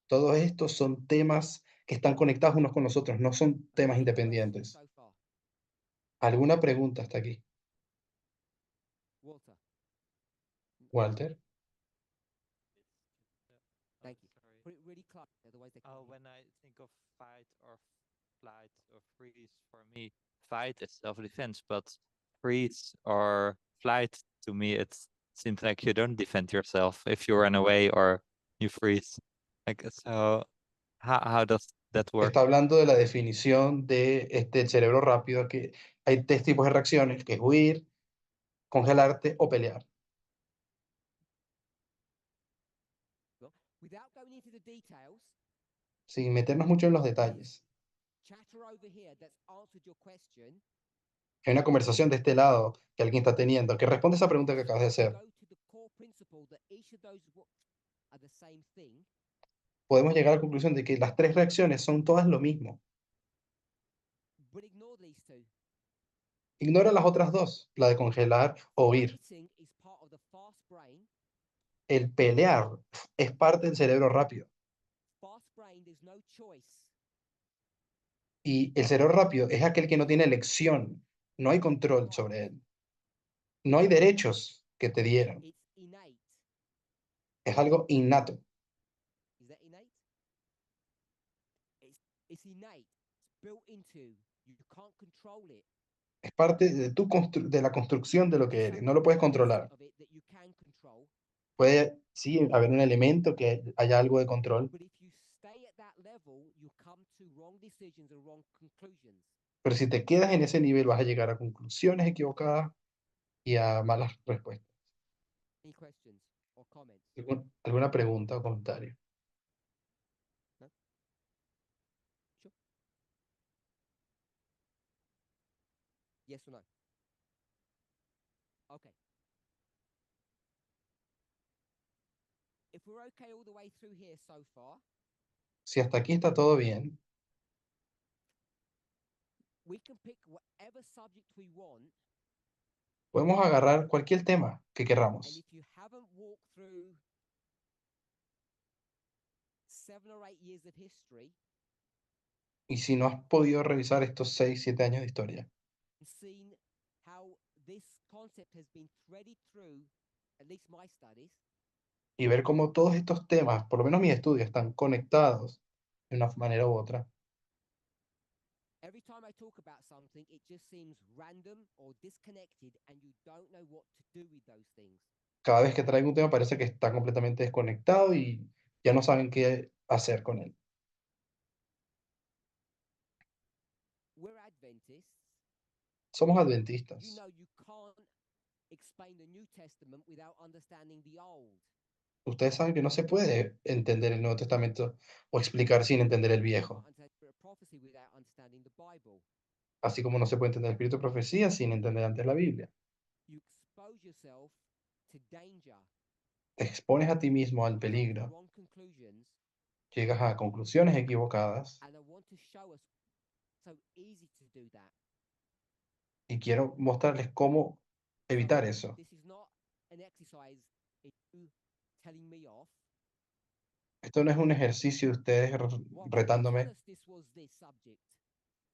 S2: Todos estos son temas que están conectados unos con los otros, no son temas
S1: Any questions
S2: independientes.
S1: so far?
S2: ¿Alguna pregunta hasta aquí,
S1: Walter,
S2: Walter?
S1: thank you.
S4: Sorry.
S1: Put it really close, otherwise they can't hear.
S5: When I think of fight or flight or freeze, for me, fight is self-defense, but freeze or flight, to me, it seems like you don't defend yourself if you run away or you freeze. Like, so how does that work?
S2: Está hablando de la definición de el cerebro rápido, que hay tres tipos de reacciones, que es huir, congelarte o pelear.
S1: Without going into the details,
S2: Sin meternos mucho en los detalles.
S1: chatter over here that's answered your question.
S2: Hay una conversación de este lado que alguien está teniendo que responde a esa pregunta que acabas de hacer.
S1: Go to the core principle that each of those are the same thing.
S2: Podemos llegar a la conclusión de que las tres reacciones son todas lo mismo.
S1: But ignore these two.
S2: Ignora las otras dos, la de congelar o huir.
S1: Fighting is part of the fast brain.
S2: El pelear es parte del cerebro rápido.
S1: Fast brain, there's no choice.
S2: Y el cerebro rápido es aquel que no tiene elección, no hay control sobre él. No hay derechos que te dieran.
S1: It's innate.
S2: Es algo innato.
S1: Is that innate? It's innate. It's built into. You can't control it.
S2: Es parte de, de la construcción de lo que eres. No lo puedes controlar.
S1: Of it that you can control.
S2: Puede, sí, haber un elemento que haya algo de control,
S1: But if you stay at that level, you come to wrong decisions or wrong conclusions.
S2: pero si te quedas en ese nivel vas a llegar a conclusiones equivocadas y a malas respuestas.
S1: Any questions or comments?
S2: ¿Alguna pregunta o comentario?
S1: No? Sure. Yes or no? Okay. If we're okay all the way through here so far,
S2: Si hasta aquí está todo bien,
S1: we can pick whatever subject we want.
S2: podemos agarrar cualquier tema que
S1: And
S2: querramos.
S1: if you haven't walked through 7 or 8 years of history
S2: Y si no has podido revisar estos 6, 7 años de historia
S1: and seen how this concept has been threaded through at least my studies,
S2: y ver cómo todos estos temas, por lo menos mis estudios, están conectados de una manera u otra,
S1: every time I talk about something, it just seems random or disconnected, and you don't know what to do with those things.
S2: cada vez que traigo un tema parece que está completamente desconectado y ya no saben qué hacer con él.
S1: We're Adventists.
S2: Somos
S1: You
S2: adventistas.
S1: know you can't explain the New Testament without understanding the Old.
S2: Ustedes saben que no se puede entender el Nuevo Testamento o explicar sin entender el Viejo,
S1: Understand the spirit of prophecy without understanding the Bible.
S2: así como no se puede entender el espíritu de profecía sin entender antes la Biblia.
S1: You expose yourself to danger.
S2: Te expones a ti mismo al
S1: You come to
S2: peligro,
S1: wrong conclusions,
S2: llegas a conclusiones equivocadas
S1: and I want to show us so easy to do that.
S2: y quiero mostrarles cómo evitar
S1: So,
S2: eso.
S1: this is not an exercise in you telling me off.
S2: Esto no es un ejercicio de ustedes
S1: Why didn't you tell
S2: retándome.
S1: us this was this subject?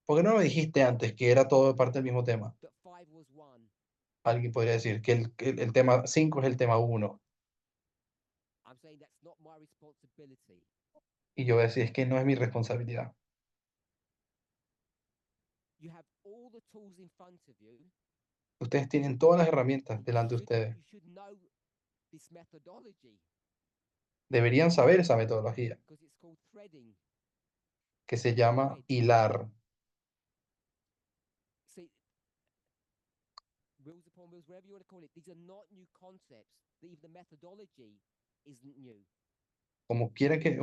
S2: ¿Por qué no me dijiste antes que era todo parte del mismo tema?
S1: That 5 was 1.
S2: Alguien podría decir que el tema 5 es el tema 1.
S1: I'm saying that's not my responsibility.
S2: Y yo voy a decir, es que no es mi responsabilidad.
S1: You have all the tools in front of you.
S2: Ustedes tienen todas las herramientas
S1: and
S2: delante de ustedes.
S1: You should know this methodology
S2: Deberían saber esa metodología
S1: because it's called threading.
S2: que se llama hilar.
S1: See, wheels upon wheels, whatever you want to call it, these are not new concepts. Even the methodology isn't new.
S2: Como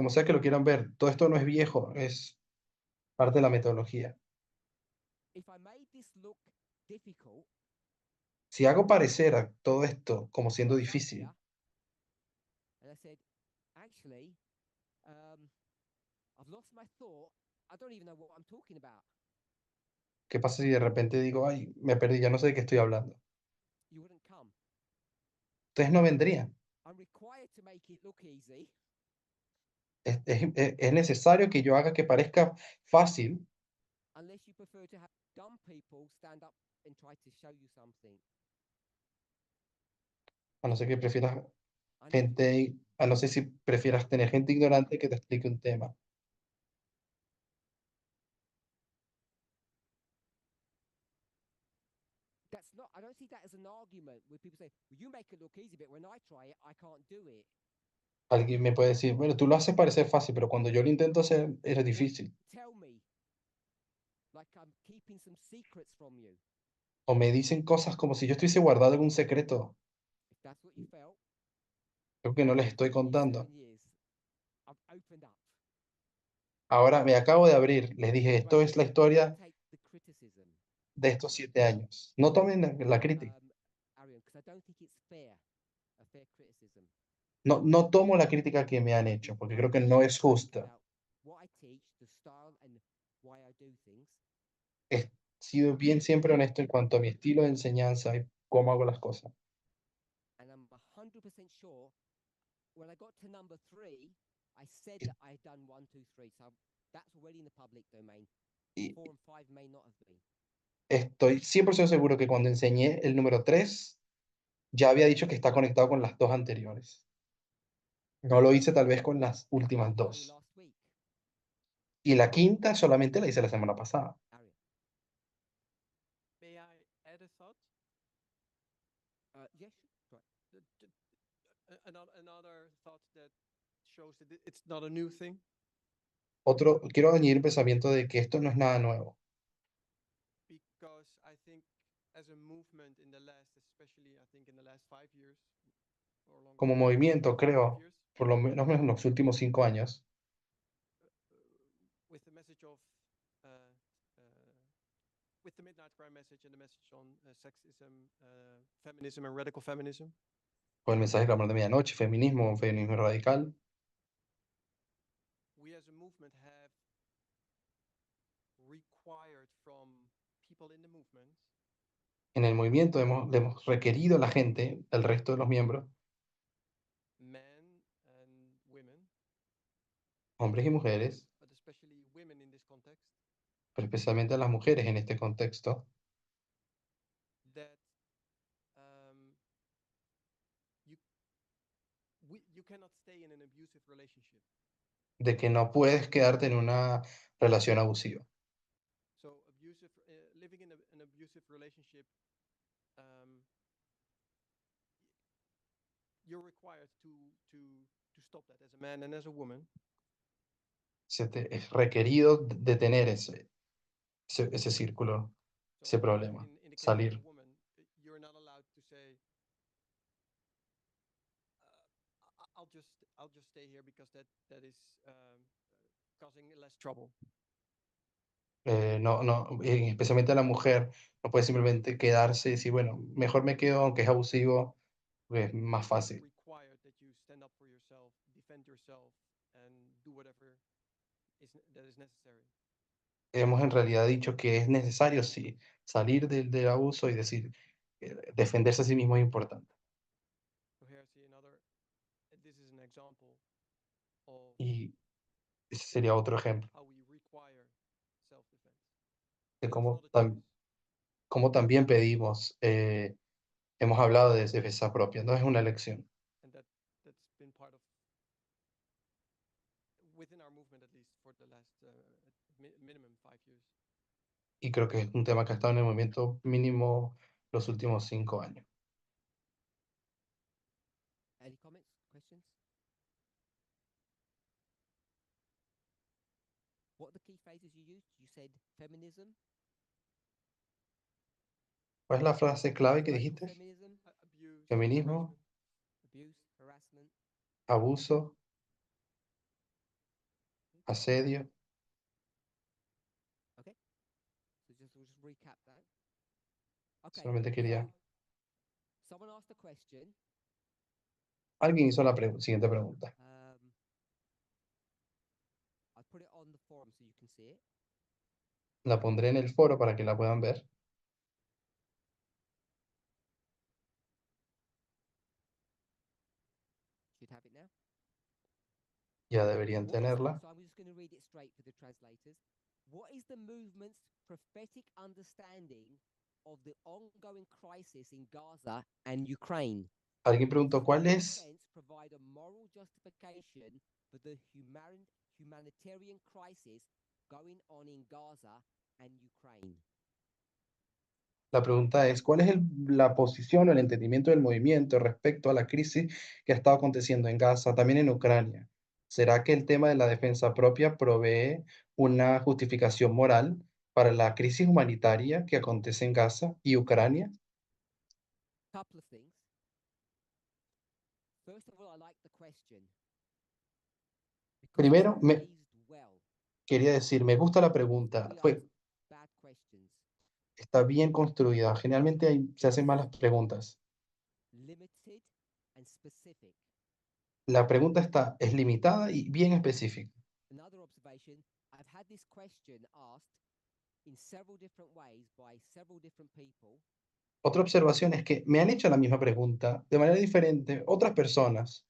S2: sea que lo quieran ver, todo esto no es viejo, es parte de la metodología.
S1: If I made this look difficult,
S2: Si hago parecer a todo esto como siendo
S1: so I sat
S2: difícil,
S1: here and I said, actually, I've lost my thought. I don't even know what I'm talking about.
S2: ¿qué pasa si de repente digo, ay, me perdí, ya no sé de qué estoy hablando?
S1: You wouldn't come.
S2: Ustedes no vendrían.
S1: I'm required to make it look easy.
S2: Es necesario que yo haga que parezca fácil,
S1: Unless you prefer to have dumb people stand up and try to show you something.
S2: a no ser que prefieras
S1: I know
S2: gente, a no ser si prefieras tener gente ignorante que te explique un tema.
S1: that's not. I don't see that as an argument where people say, well, "You make it look easy, but when I try it, I can't do it."
S2: Alguien me puede decir, bueno, tú lo haces parecer fácil, pero cuando yo lo intento hacer, es difícil.
S1: Tell me, like I'm keeping some secrets from you.
S2: O me dicen cosas como si yo estuviese guardado algún secreto,
S1: If that's what you felt,
S2: creo que no les estoy
S1: 7
S2: contando.
S1: years, I've opened up.
S2: Ahora me acabo de abrir, les dije, esto es la historia
S1: Take the criticism,
S2: de estos 7 años. No tomen la crítica.
S1: Arian, because I don't think it's fair, a fair criticism.
S2: No tomo la crítica que me han hecho, porque creo que no es justa.
S1: About what I teach, the style, and why I do things.
S2: He sido bien siempre honesto en cuanto a mi estilo de enseñanza y cómo hago las cosas.
S1: And I'm 100% sure when I got to number 3, I said that I had done 1, 2, 3. So that's already in the public domain.
S2: Y
S1: 4 and 5 may not have been.
S2: estoy 100% seguro que cuando enseñé el número 3, ya había dicho que está conectado con las 2 anteriores. No lo hice tal vez con las últimas
S1: Only
S2: 2.
S1: last week,
S2: Y la quinta solamente la hice la semana pasada.
S1: Arian.
S3: May I add a thought?
S1: Yes, right.
S3: Another thought that shows that it's not a new thing.
S2: Quiero añadir un pensamiento de que esto no es nada nuevo.
S3: Because I think as a movement in the last, especially I think in the last 5 years or longer,
S2: Como movimiento,
S3: 5
S2: creo,
S3: years,
S2: por lo menos en los últimos 5 años,
S3: with the message of with the Midnight Cry message and the message on sexism, feminism and radical feminism,
S2: con el mensaje del amor de medianoche, feminismo radical,
S3: we as a movement have required from people in the movement
S2: en el movimiento le hemos requerido a la gente, el resto de los miembros,
S3: men and women,
S2: hombres y mujeres,
S3: but especially women in this context,
S2: pero especialmente a las mujeres en este contexto,
S3: that you cannot stay in an abusive relationship.
S2: de que no puedes quedarte en una relación abusiva.
S3: So living in an abusive relationship you're required to stop that as a man and as a woman.
S2: Es requerido detener ese círculo,
S3: So
S2: ese problema,
S3: in the case of
S2: salir.
S3: a woman, you're not allowed to say, I'll just stay here because that is causing less trouble.
S2: Especialmente a la mujer, no puede simplemente quedarse y decir, bueno, mejor me quedo aunque es abusivo, porque es más
S3: It's
S2: fácil.
S3: required that you stand up for yourself, defend yourself, and do whatever that is necessary.
S2: Hemos en realidad dicho que es necesario, sí, salir del abuso y decir, defenderse a sí mismo es importante.
S3: So here I see another. This is an example of
S2: Y ese sería otro ejemplo
S3: how we require self-defense.
S2: de
S3: It's
S2: cómo,
S3: not a choice.
S2: cómo también pedimos, hemos hablado de defensa propia, no es una elección.
S3: And that's been part of within our movement, at least for the last minimum 5 years.
S2: Y creo que es un tema que ha estado en el movimiento mínimo los últimos 5 años.
S1: Any comments, questions? What are the key phrases you used? You said feminism,
S2: ¿Cuál es la frase clave que
S1: radical
S2: dijiste?
S1: feminism,
S3: Abuse,
S2: Feminismo,
S3: harassment.
S1: abuse, harassment.
S2: abuso, asedio.
S1: Okay. So we'll just recap that. Okay.
S2: Solamente quería.
S1: So someone asked a question.
S2: Alguien hizo la siguiente pregunta.
S1: I put it on the forum so you can see it.
S2: La pondré en el foro para que la puedan ver.
S1: Should have it now.
S2: Ya deberían
S1: What is-
S2: tenerla.
S1: so I'm just going to read it straight for the translators. What is the movement's prophetic understanding of the ongoing crisis in Gaza and Ukraine?
S2: Alguien preguntó, ¿cuál es
S1: Self-defense provide a moral justification for the humanitarian crisis going on in Gaza and Ukraine?
S2: La pregunta es, ¿cuál es la posición o el entendimiento del movimiento respecto a la crisis que ha estado aconteciendo en Gaza, también en Ucrania? ¿Será que el tema de la defensa propia provee una justificación moral para la crisis humanitaria que acontece en Gaza y Ucrania?
S1: Couple of things. First of all, I like the question. Because
S2: Primero,
S1: it's
S2: me
S1: phrased well.
S2: quería decir, me gusta la pregunta,
S1: We ask bad questions.
S2: está bien construida. Generalmente se hacen malas preguntas.
S1: Limited and specific.
S2: La pregunta es limitada y bien específica.
S1: Another observation, I've had this question asked in several different ways by several different people.
S2: Otra observación es que me han hecho la misma pregunta de manera diferente otras personas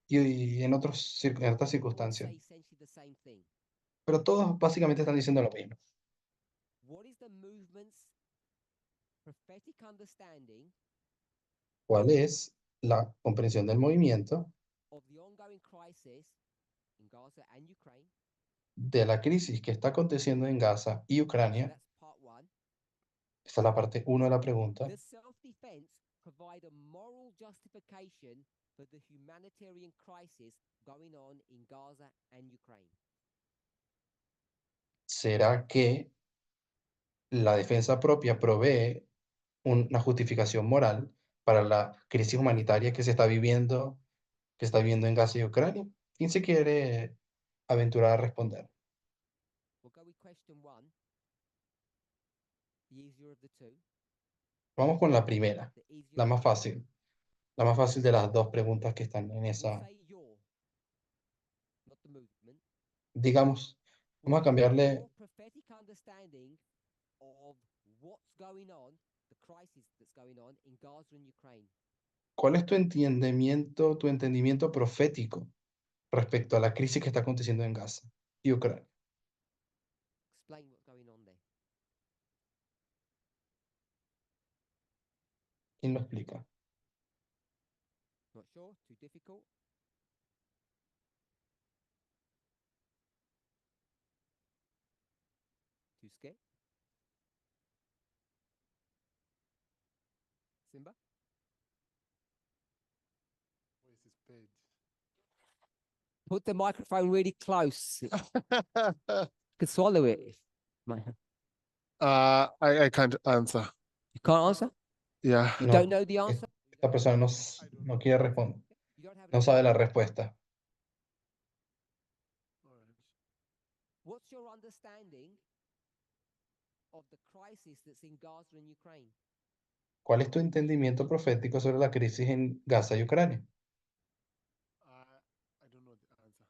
S2: y en otras
S1: All say
S2: circunstancias,
S1: essentially the same thing.
S2: pero todos básicamente están diciendo lo mismo.
S1: What is the movement's prophetic understanding
S2: ¿Cuál es la comprensión del movimiento
S1: of the ongoing crisis in Gaza and Ukraine?
S2: de la crisis que está aconteciendo en Gaza y
S1: So
S2: Ucrania?
S1: that's part one.
S2: Esta es la parte 1 de la pregunta.
S1: Does self-defense provide a moral justification for the humanitarian crisis going on in Gaza and Ukraine?
S2: ¿Será que la defensa propia provee una justificación moral para la crisis humanitaria que se está viviendo en Gaza y Ucrania? ¿Quién se quiere aventurar a responder?
S1: We'll go with question one, the easier of the two.
S2: Vamos con la primera,
S1: The easier
S2: la
S1: of
S2: más
S1: the two.
S2: fácil. La más fácil de las dos preguntas que están en
S1: We'll
S2: esa.
S1: say your, not the movement.
S2: Digamos, vamos a
S1: What is
S2: cambiarle.
S1: your prophetic understanding of what's going on, the crisis that's going on in Gaza and Ukraine?
S2: ¿Cuál es tu entendimiento profético respecto a la crisis que está aconteciendo en Gaza y Ucrania?
S1: Explain what's going on there.
S2: ¿Quién lo explica?
S1: Not sure? Too difficult? Too scared? Simba?
S6: bed.
S1: Put the microphone really close. You could swallow it. You
S6: I can't answer.
S1: can't answer?
S6: Yeah.
S1: You
S2: No,
S1: don't know the answer?
S2: esta persona no quiere responder,
S1: You don't have
S2: no sabe la respuesta.
S6: Alright.
S1: What's your understanding of the crisis that's in Gaza and Ukraine?
S2: ¿Cuál es tu entendimiento profético sobre la crisis en Gaza y Ucrania?
S6: I don't know the answer.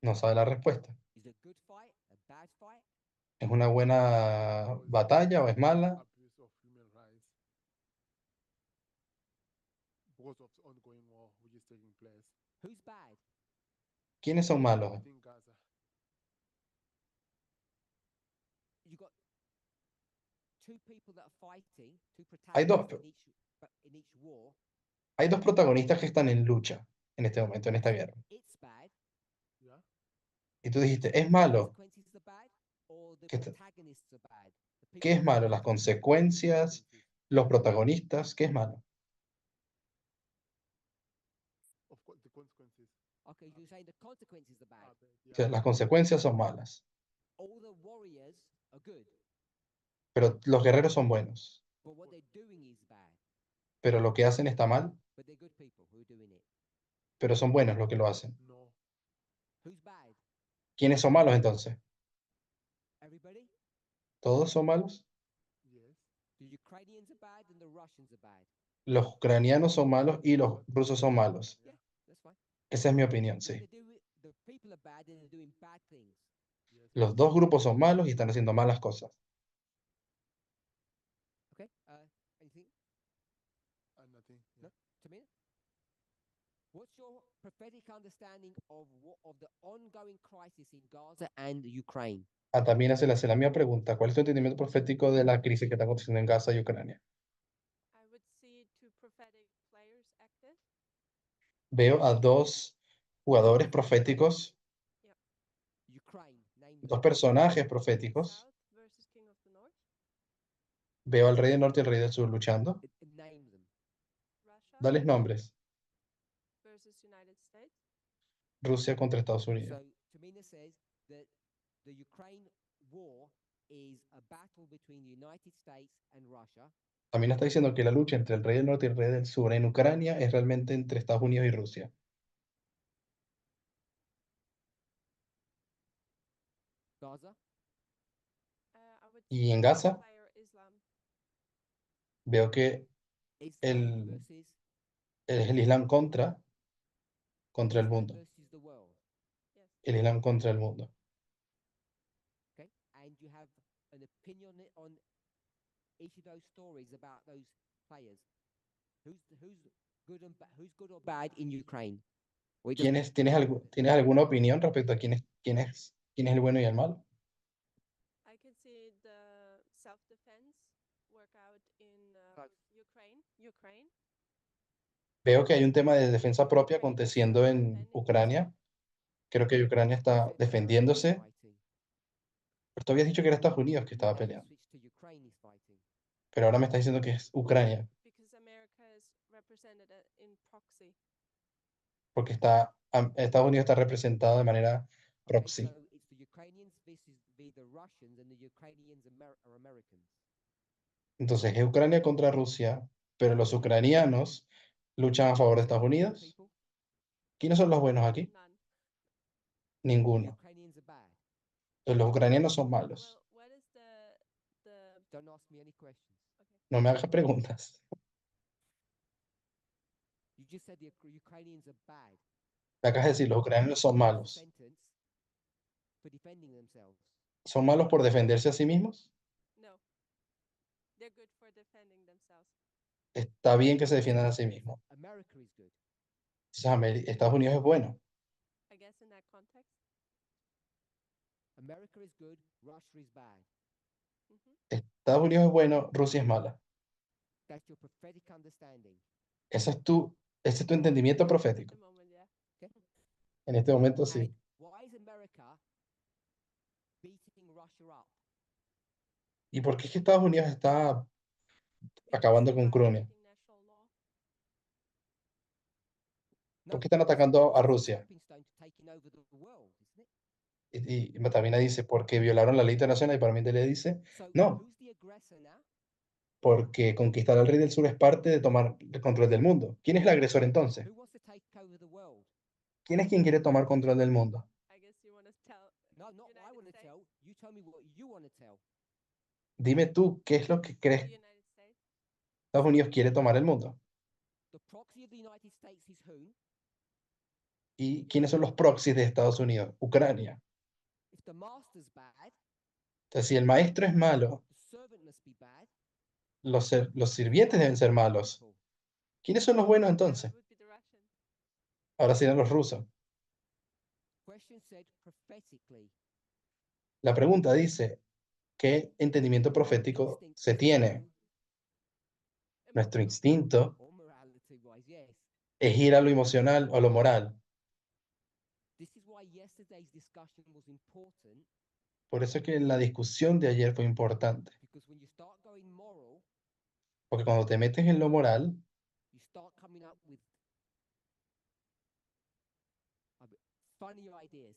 S2: No sabe la respuesta.
S1: Is it a good fight, a bad fight?
S2: ¿Es una buena batalla o es mala?
S6: Abuse of human rights because of the ongoing war which is taking place.
S1: Who's bad?
S2: ¿Quiénes son malos?
S6: I think Gaza.
S1: You got two people that are fighting, two
S2: Hay dos
S1: protagonists in each war.
S2: Hay dos protagonistas que están en lucha en este momento, en esta guerra.
S1: It's bad.
S6: Yeah.
S2: Y tú dijiste, ¿es malo?
S1: Consequences are bad, or the
S2: ¿Qué está-
S1: protagonists are bad. The
S2: ¿Qué
S1: people
S2: es malo? ¿Las
S1: fighting.
S2: consecuencias? ¿Los protagonistas? ¿Qué es malo?
S6: Of course, the consequences
S1: Okay, you're saying the consequences are bad.
S6: are bad.
S2: O sea,
S6: Yeah.
S2: las consecuencias son malas,
S1: All the warriors are good,
S2: pero los guerreros son buenos.
S1: but what they're doing is bad.
S2: Pero lo que hacen está mal,
S1: But they're good people who are doing it.
S2: pero son buenos los que lo hacen.
S6: No.
S1: Who's bad?
S2: ¿Quiénes son malos entonces?
S1: Everybody?
S2: ¿Todos son malos?
S6: Yes.
S1: The Ukrainians are bad and the Russians are bad.
S2: Los ucranianos son malos y los rusos son malos.
S1: Yeah, that's fine.
S2: Esa es mi opinión,
S1: What
S2: sí.
S1: they do, the people are bad and they're doing bad things.
S6: Yes.
S2: Los dos grupos son malos y están haciendo malas cosas.
S1: Okay. Anything?
S6: Nothing.
S1: No? Tamina? What's your prophetic understanding of the ongoing crisis in Gaza and Ukraine?
S2: También se le hace la misma pregunta. ¿Cuál es tu entendimiento profético de la crisis que está aconteciendo en Gaza y Ucrania?
S7: I would see two prophetic players active.
S2: Veo a dos jugadores proféticos,
S1: Ukraine, name
S2: dos
S1: them.
S2: personajes
S7: King of the
S2: proféticos.
S7: South versus King of the North.
S2: Veo al rey del norte y el rey del sur luchando.
S1: Name them.
S7: Russia
S2: Dales nombres.
S7: versus United States.
S2: Rusia contra Estados Unidos.
S1: So Tamina says that the Ukraine war is a battle between the United States and Russia.
S2: También está diciendo que la lucha entre el rey del norte y el rey del sur en Ucrania es realmente entre Estados Unidos y Rusia.
S1: Gaza,
S7: I would
S2: ¿Y
S7: see
S2: en Gaza?
S7: player Islam.
S2: Veo que
S1: Islam
S2: El-
S1: versus
S2: es el Islam contra el
S1: Islam
S2: mundo.
S1: versus the world.
S7: Yes.
S2: El Islam contra el mundo.
S1: Okay, and you have an opinion on each of those stories about those players. Who's good or bad in Ukraine? Or it doesn't-
S2: ¿Tienes alguna opinión respecto a quién es el bueno y el malo?
S7: I can see the self-defense workout in
S1: Right.
S7: Ukraine.
S2: Veo que hay un tema de defensa propia aconteciendo en Ucrania. Creo que Ucrania está
S1: Defense, America is
S2: defendiéndose.
S1: fighting.
S2: Pero tú habías dicho que era Estados Unidos que estaba
S1: Now you
S2: peleando.
S1: switch to Ukraine is fighting.
S2: Pero ahora me está diciendo que es Ucrania.
S7: Because America is represented in proxy.
S2: Porque Estados Unidos está representado de manera
S1: Okay,
S2: proxy.
S1: so it's the Ukrainians versus the Russians, and the Ukrainians are Americans.
S2: Entonces es Ucrania contra Rusia, pero los ucranianos luchan a favor de Estados Unidos.
S1: People,
S2: ¿Quiénes son los buenos aquí?
S7: None.
S1: the
S2: Ninguno.
S1: Ukrainians are bad.
S2: Entonces, los ucranianos son malos.
S7: Well, what is the
S1: Don't ask me any questions.
S2: No me hagas preguntas.
S1: You just said the Ukrainians are bad.
S2: Me acabas de decir, los ucranianos son malos.
S1: Sentence for defending themselves.
S2: ¿Son malos por defenderse a sí mismos?
S7: no? They're good for defending themselves.
S2: Está bien que se defiendan a sí mismos.
S1: America is good.
S2: Entonces, Estados Unidos es bueno.
S7: I guess in that context.
S1: America is good. Russia is bad.
S7: Mhm.
S2: Estados Unidos es bueno, Rusia es mala.
S1: That's your prophetic understanding.
S2: Ese es tu entendimiento
S7: At
S2: profético.
S7: the moment, yeah.
S2: En este momento sí.
S1: And why is America beating Russia up?
S2: ¿Y por qué es que Estados Unidos está acabando con Ucrania?
S7: Violating national law.
S2: ¿Por qué están atacando a Rusia?
S1: Stepping stone to taking over the world, isn't it?
S2: Y Matamina dice, porque violaron la ley internacional, y Parmenides le dice,
S1: So
S2: no,
S1: who's the aggressor now?
S2: porque conquistar al rey del sur es parte de tomar el control del mundo. ¿Quién es el agresor entonces?
S1: Who wants to take over the world?
S2: ¿Quién es quien quiere tomar control del mundo?
S7: I guess you want to tell.
S1: No, not what I
S7: United
S1: want to
S7: States?
S1: tell. You tell me what you want to tell.
S2: Dime tú, ¿qué es lo que crees
S7: The
S2: que
S7: United States.
S2: Estados Unidos quiere tomar el mundo?
S1: The proxy of the United States is who?
S2: ¿Y quiénes son los proxies de Estados Unidos? Ucrania.
S1: If the master's bad,
S2: Entonces, si el maestro es malo,
S1: the servant must be bad.
S2: los sirvientes deben ser malos.
S1: People.
S2: ¿Quiénes son los buenos
S7: That
S2: entonces?
S7: would be the Russians.
S2: Ahora serán los rusos.
S1: Question said prophetically.
S2: La pregunta dice, ¿qué entendimiento profético
S1: Instinct
S2: se
S1: is
S2: tiene?
S1: wrong
S2: Nuestro
S7: Emotional.
S2: instinto
S1: or morality wise, yes.
S2: es ir a lo emocional o a lo moral.
S1: This is why yesterday's discussion was important,
S2: Por eso es que la discusión de ayer fue importante.
S1: because when you start going moral,
S2: Porque cuando te metes en lo moral,
S1: you start coming up with funny ideas.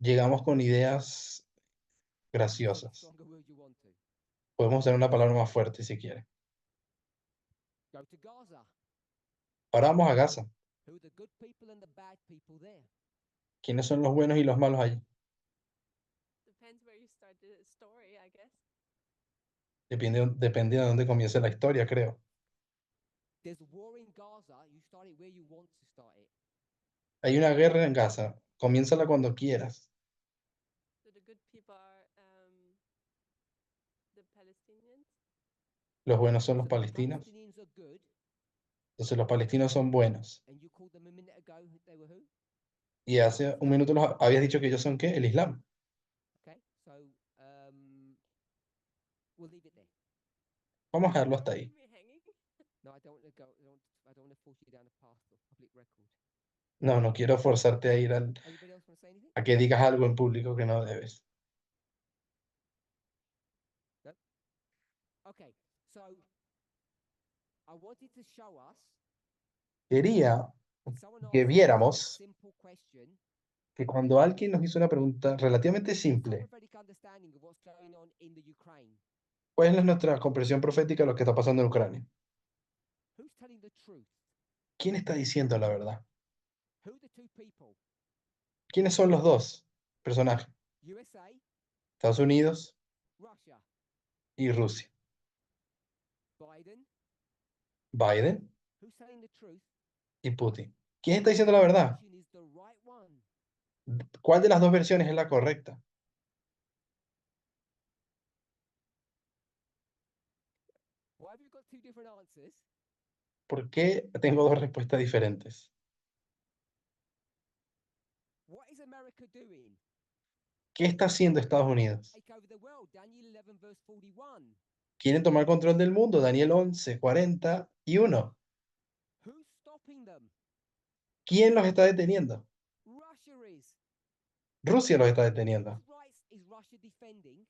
S2: llegamos con ideas
S1: Use a
S2: graciosas.
S1: stronger word you want to.
S2: Podemos usar una palabra más fuerte si quiere.
S1: Go to Gaza.
S2: Ahora vamos a Gaza.
S1: Who are the good people and the bad people there?
S2: ¿Quiénes son los buenos y los malos allí?
S7: Depends where you start the story, I guess.
S2: Depende de dónde comience la historia, creo.
S1: There's war in Gaza. You start it where you want to start it.
S2: Hay una guerra en Gaza. Comiénzala cuando quieras.
S7: So the good people are the Palestinians.
S2: Los buenos son los
S1: So the
S2: palestinos.
S1: Palestinians are good,
S2: Entonces los palestinos son buenos.
S1: and you called them a minute ago. They were who?
S2: Y hace un minuto nos habías dicho que ellos son ¿qué? El Islam.
S1: Okay, so we'll leave it there.
S2: Vamos a dejarlo
S7: Don't
S2: hasta ahí.
S7: leave me hanging.
S1: No, I don't want to go. I don't want to force you down a path of public record.
S2: No, no quiero forzarte a ir
S1: Anybody else want to say anything?
S2: a que digas algo en público que no debes.
S1: Okay, so I wanted to show us.
S2: Quería
S1: Someone
S2: que
S1: asked me a
S2: viéramos
S1: simple question.
S2: que cuando alguien nos hizo una pregunta relativamente
S1: What's our
S2: simple,
S1: prophetic understanding of what's going on in the Ukraine?
S2: ¿cuál es nuestra comprensión profética de lo que está pasando en Ucrania?
S1: Who's telling the truth?
S2: ¿Quién está diciendo la verdad?
S1: Who are the two people?
S2: ¿Quiénes son los dos personajes?
S1: USA,
S2: Estados Unidos
S1: Russia,
S2: y Rusia.
S1: Biden.
S2: Biden
S1: Who's telling the truth?
S2: y Putin. ¿Quién está diciendo la verdad?
S1: Version is the right one.
S2: ¿Cuál de las dos versiones es la correcta?
S1: Why have you got two different answers?
S2: ¿Por qué tengo dos respuestas diferentes?
S1: What is America doing?
S2: ¿Qué está haciendo Estados Unidos?
S1: Take over the world. Daniel 11 verse 41.
S2: ¿Quieren tomar control del mundo? Daniel 11, 41.
S1: Who's stopping them?
S2: ¿Quién los está deteniendo?
S1: Russia is.
S2: Rusia los está deteniendo.
S1: Whose rights is Russia defending?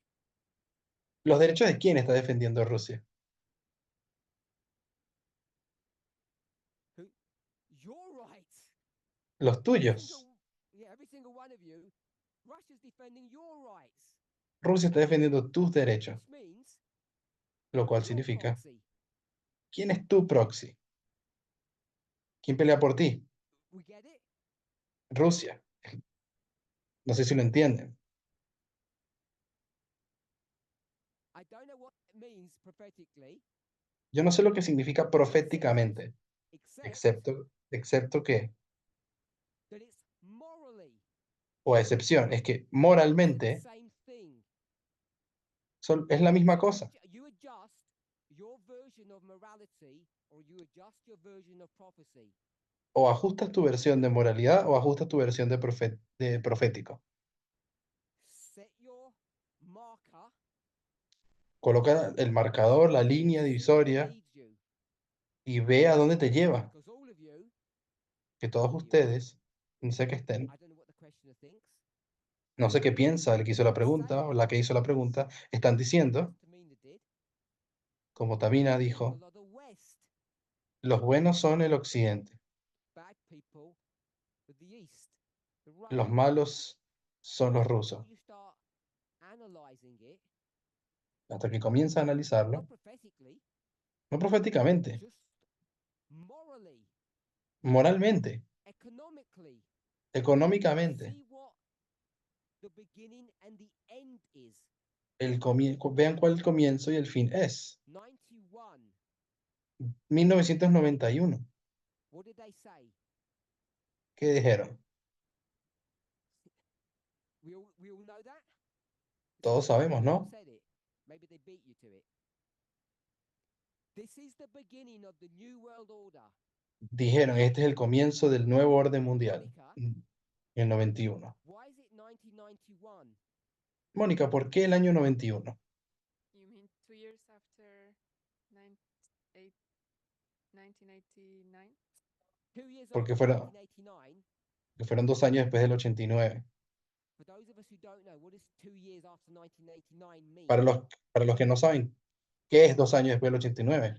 S2: ¿Los derechos de quién está defendiendo Rusia?
S1: Your rights.
S2: Los tuyos.
S1: Yeah, every single one of you. Russia's defending your rights.
S2: Rusia está defendiendo tus derechos,
S1: Which means
S2: lo cual
S1: your
S2: significa,
S1: proxy.
S2: ¿quién es tu proxy? ¿Quién pelea por ti?
S1: We get it?
S2: Rusia. No sé si lo entienden.
S1: I don't know what it means prophetically,
S2: Yo no sé lo que significa proféticamente,
S1: except
S2: excepto que,
S1: that it's morally
S2: o a excepción, es que
S1: the
S2: moralmente
S1: same thing.
S2: es la misma
S1: So
S2: cosa.
S1: you adjust your version of morality or you adjust your version of prophecy.
S2: O ajustas tu versión de moralidad o ajustas tu versión de profético.
S1: Set your marker.
S2: Coloca el marcador, la línea
S1: see where it
S2: divisoria
S1: leads you,
S2: y ve a dónde te lleva.
S1: because all of you,
S2: Que todos ustedes, no sé qué estén,
S1: I don't know what the questioner thinks.
S2: no sé qué piensa el que hizo la pregunta o la que hizo la pregunta, están diciendo,
S1: Tamina did.
S2: como Tamina dijo,
S1: People are the West.
S2: los buenos son el occidente,
S1: Bad people of the East, the
S2: Los
S1: Russians.
S2: malos son los
S1: Until
S2: rusos.
S1: you start analyzing it,
S2: Hasta que comienza a analizarlo,
S1: not prophetically,
S2: no proféticamente,
S1: just morally,
S2: moralmente,
S1: economically,
S2: económicamente.
S1: see what the beginning and the end is.
S2: Vean cuál el comienzo y el fin es.
S1: 91.
S2: 1991.
S1: What did they say?
S2: ¿Qué dijeron?
S1: We all know that?
S2: Todos sabemos,
S1: Who
S2: ¿no?
S1: said it? Maybe they beat you to it. This is the beginning of the New World Order.
S2: Dijeron, este es el comienzo del nuevo orden mundial.
S1: Mónica,
S2: En el 91.
S1: why is it 1991?
S2: Mónica, ¿por qué el año 91?
S7: You mean 2 years after 1989?
S1: 2 years
S2: Porque
S1: after
S2: fuera-
S1: 1989.
S2: Que fueron 2 años después del 89.
S1: For those of us who don't know, what does 2 years after 1989 mean?
S2: Para los que no saben, ¿qué es 2 años después del 89?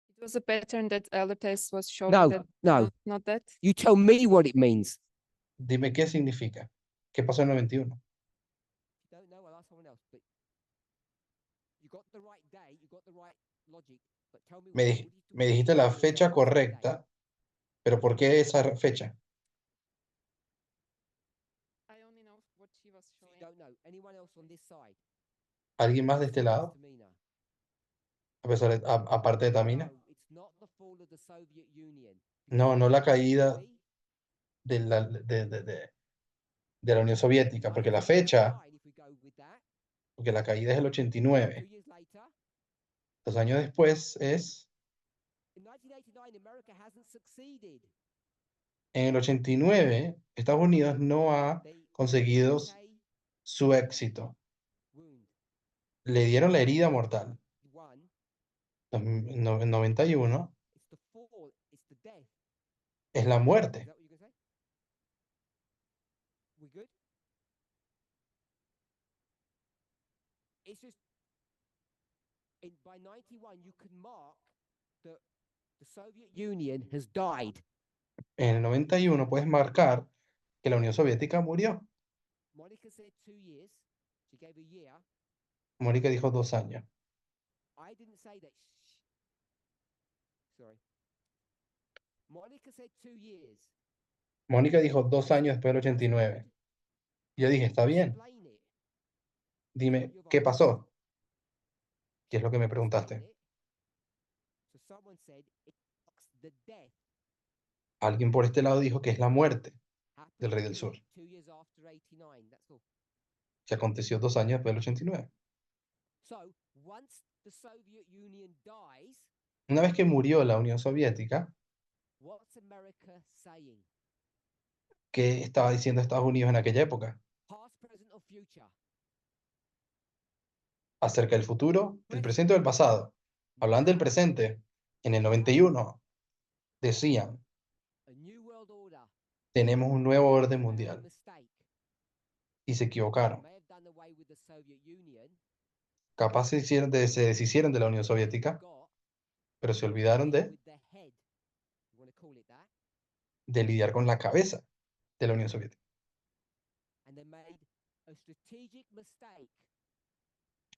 S7: It was a pattern that elder test was showing
S1: No,
S7: that
S1: no.
S7: not that.
S1: You tell me what it means.
S2: Dime qué significa. ¿Qué pasó en el 91?
S1: If you don't know, I'll ask someone else. But you got the right day, you got the right logic. But tell me,
S2: Me,
S1: what
S2: dij-
S1: is
S2: me dijiste
S1: 2
S2: la
S1: years
S2: fecha
S1: after the same day?
S2: correcta, pero ¿por qué esa fecha?
S7: I only know what she was
S1: So you
S7: showing.
S1: don't know. Anyone else on this side?
S2: ¿Alguien más de este
S1: Besides
S2: lado?
S1: Tamina?
S2: Aparte de Tamina.
S1: No, it's not the fall of the Soviet Union.
S2: No, no la caída
S1: Really?
S2: de la Unión Soviética, porque la fecha,
S1: 1989, if we go with that,
S2: porque la caída es el
S1: 2
S2: 89.
S1: years later,
S2: 2 años después es,
S1: in 1989, America hasn't succeeded.
S2: en el 89, Estados Unidos no ha
S1: They
S2: conseguido
S1: TK
S2: su éxito.
S1: wound
S2: Le dieron la herida mortal.
S1: one.
S2: En 91
S1: It's the fall. It's the death.
S2: es la
S1: Is
S2: muerte.
S1: that what you're gonna say? We good? It's just by 91 you can mark that the Soviet Union has died.
S2: En el 91 puedes marcar que la Unión Soviética murió.
S1: Monica said 2 years. She gave a year.
S2: Mónica dijo 2 años.
S1: I didn't say that. Sorry. Monica said 2 years.
S2: Mónica dijo 2 años después del 89. Yo dije, está bien.
S1: Explain it.
S2: Dime, ¿qué pasó? ¿Qué es lo que me preguntaste?
S1: Explain it. So someone said it marks the death.
S2: Alguien por este lado dijo que es la muerte
S1: Happened
S2: del rey
S1: to
S2: del
S1: me
S2: sur,
S1: 2 years after 89. That's all.
S2: que aconteció 2 años después del 89.
S1: So once the Soviet Union dies,
S2: Una vez que murió la Unión Soviética,
S1: what's America saying?
S2: ¿qué estaba diciendo Estados Unidos en aquella época?
S1: Past, present, or future?
S2: Acerca del futuro, del presente o del pasado. Hablando del presente, en el 91 decían,
S1: A new world order.
S2: tenemos un nuevo orden
S1: They had a
S2: mundial.
S1: mistake.
S2: Y se equivocaron.
S1: May have done away with the Soviet Union.
S2: Capaz se deshicieron de la Unión Soviética,
S1: Forgot
S2: pero se olvidaron
S1: deal
S2: de
S1: with the head. You want to call it that?
S2: lidiar con la cabeza de la Unión Soviética.
S1: And they made a strategic mistake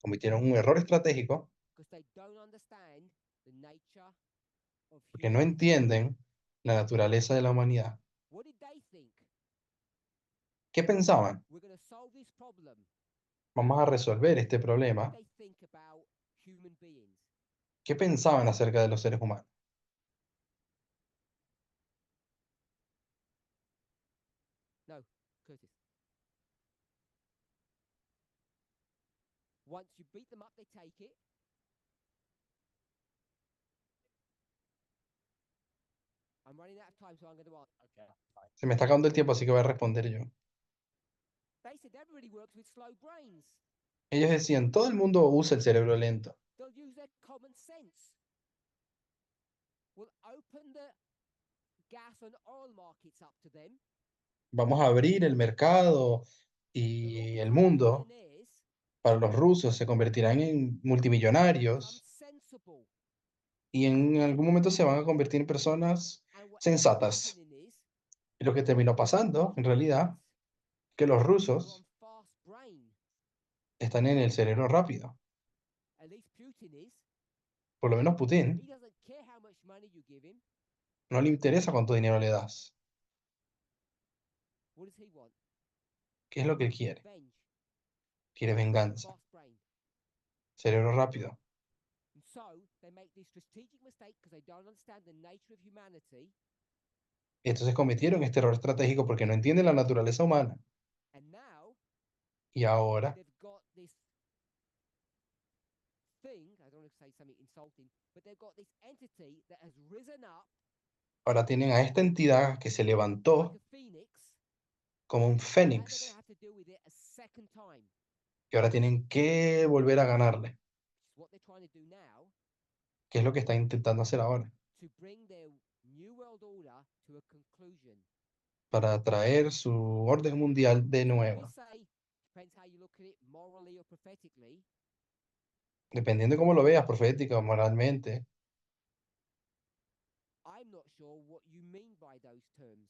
S2: Cometieron un error estratégico
S1: because they don't understand the nature of
S2: porque no
S1: human beings.
S2: entienden la naturaleza de la humanidad.
S1: What did they think?
S2: ¿Qué pensaban?
S1: We're going to solve this problem.
S2: Vamos a resolver este
S1: What
S2: problema.
S1: did they think about human beings?
S2: ¿Qué pensaban acerca de los seres humanos?
S1: No, Curtis. Once you beat them up, they take it. I'm running out of time, so I'm going to answer.
S4: Okay, fine.
S2: Se me está acabando el tiempo, así que voy a responder yo.
S1: They said everybody works with slow brains.
S2: Ellos decían, todo el mundo usa el cerebro lento.
S1: They'll use their common sense. We'll open the gas and oil markets up to them.
S2: Vamos a abrir el mercado
S1: They'll all
S2: y el
S1: become
S2: mundo
S1: millionaires,
S2: para los rusos, se convertirán en
S1: become
S2: multimillonarios
S1: sensible.
S2: y en algún momento se van a convertir en personas
S1: And
S2: sensatas.
S1: happening is
S2: Y lo que terminó pasando, en realidad, que los
S1: we're
S2: rusos
S1: on fast brain.
S2: están en el cerebro rápido.
S1: At least Putin is.
S2: Por lo menos
S1: He
S2: Putin
S1: doesn't care how much money you give him.
S2: no le interesa cuánto dinero le das.
S1: What does he want?
S2: ¿Qué es lo que él quiere?
S1: Revenge.
S2: Quiere venganza.
S1: Fast brain.
S2: Cerebro rápido.
S1: And so they make this strategic mistake because they don't understand the nature of humanity.
S2: Y entonces cometieron este error estratégico porque no entienden la naturaleza humana.
S1: And now
S2: Y ahora
S1: they've got this thing, I don't want to say something insulting, but they've got this entity that has risen up
S2: ahora tienen a esta entidad que se levantó
S1: like a phoenix.
S2: como un
S1: Now they're going
S2: fénix,
S1: to have to deal with it a second time.
S2: que ahora tienen que volver a ganarle,
S1: Which is what they're trying to do now
S2: que es lo que están intentando hacer ahora,
S1: to bring their new world order to a conclusion.
S2: para traer su orden mundial de
S1: So when we
S2: nuevo.
S1: say, depends how you look at it, morally or prophetically,
S2: Dependiendo de cómo lo veas, profética o moralmente,
S1: I'm not sure what you mean by those terms.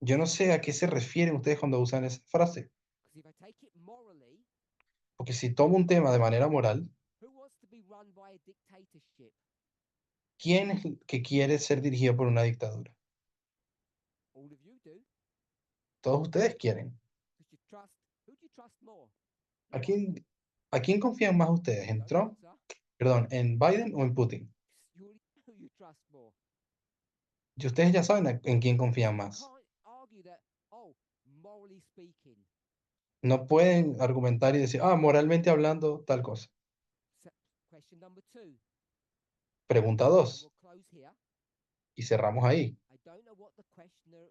S2: yo no sé a qué se refieren ustedes cuando usan esa frase,
S1: Because if I take it morally,
S2: porque si tomo un tema de manera moral,
S1: who wants to be run by a dictatorship?
S2: ¿quién es el que quiere ser dirigido por una dictadura?
S1: All of you do.
S2: Todos ustedes quieren.
S1: Because you trust, who do you trust more?
S2: ¿A
S1: No one.
S2: quién, a quién confían más ustedes? ¿En
S1: Don't
S2: Trump?
S1: answer.
S2: Perdón, ¿en Biden o en Putin?
S1: You already know who you trust more.
S2: Y ustedes ya saben en quién confían
S1: You
S2: más.
S1: can't argue that, oh, morally speaking.
S2: No pueden argumentar y decir, moralmente hablando, tal cosa.
S1: So, question number 2.
S2: Pregunta
S1: And
S2: 2.
S1: we'll close here.
S2: Y cerramos ahí.
S1: I don't know what the questioner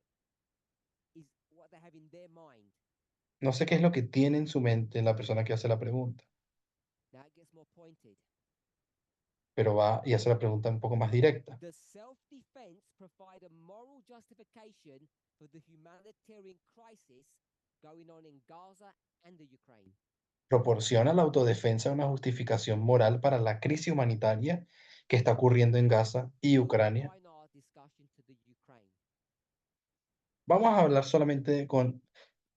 S1: is, what they have in their mind.
S2: No sé qué es lo que tiene en su mente la persona que hace la pregunta,
S1: Now it gets more pointed.
S2: pero va y hace la pregunta un poco más directa.
S1: Does self-defense provide a moral justification for the humanitarian crisis going on in Gaza and the Ukraine?
S2: ¿Proporciona la autodefensa una justificación moral para la crisis humanitaria que está ocurriendo en Gaza y Ucrania?
S1: Confine our discussion to the Ukraine.
S2: Vamos a hablar solamente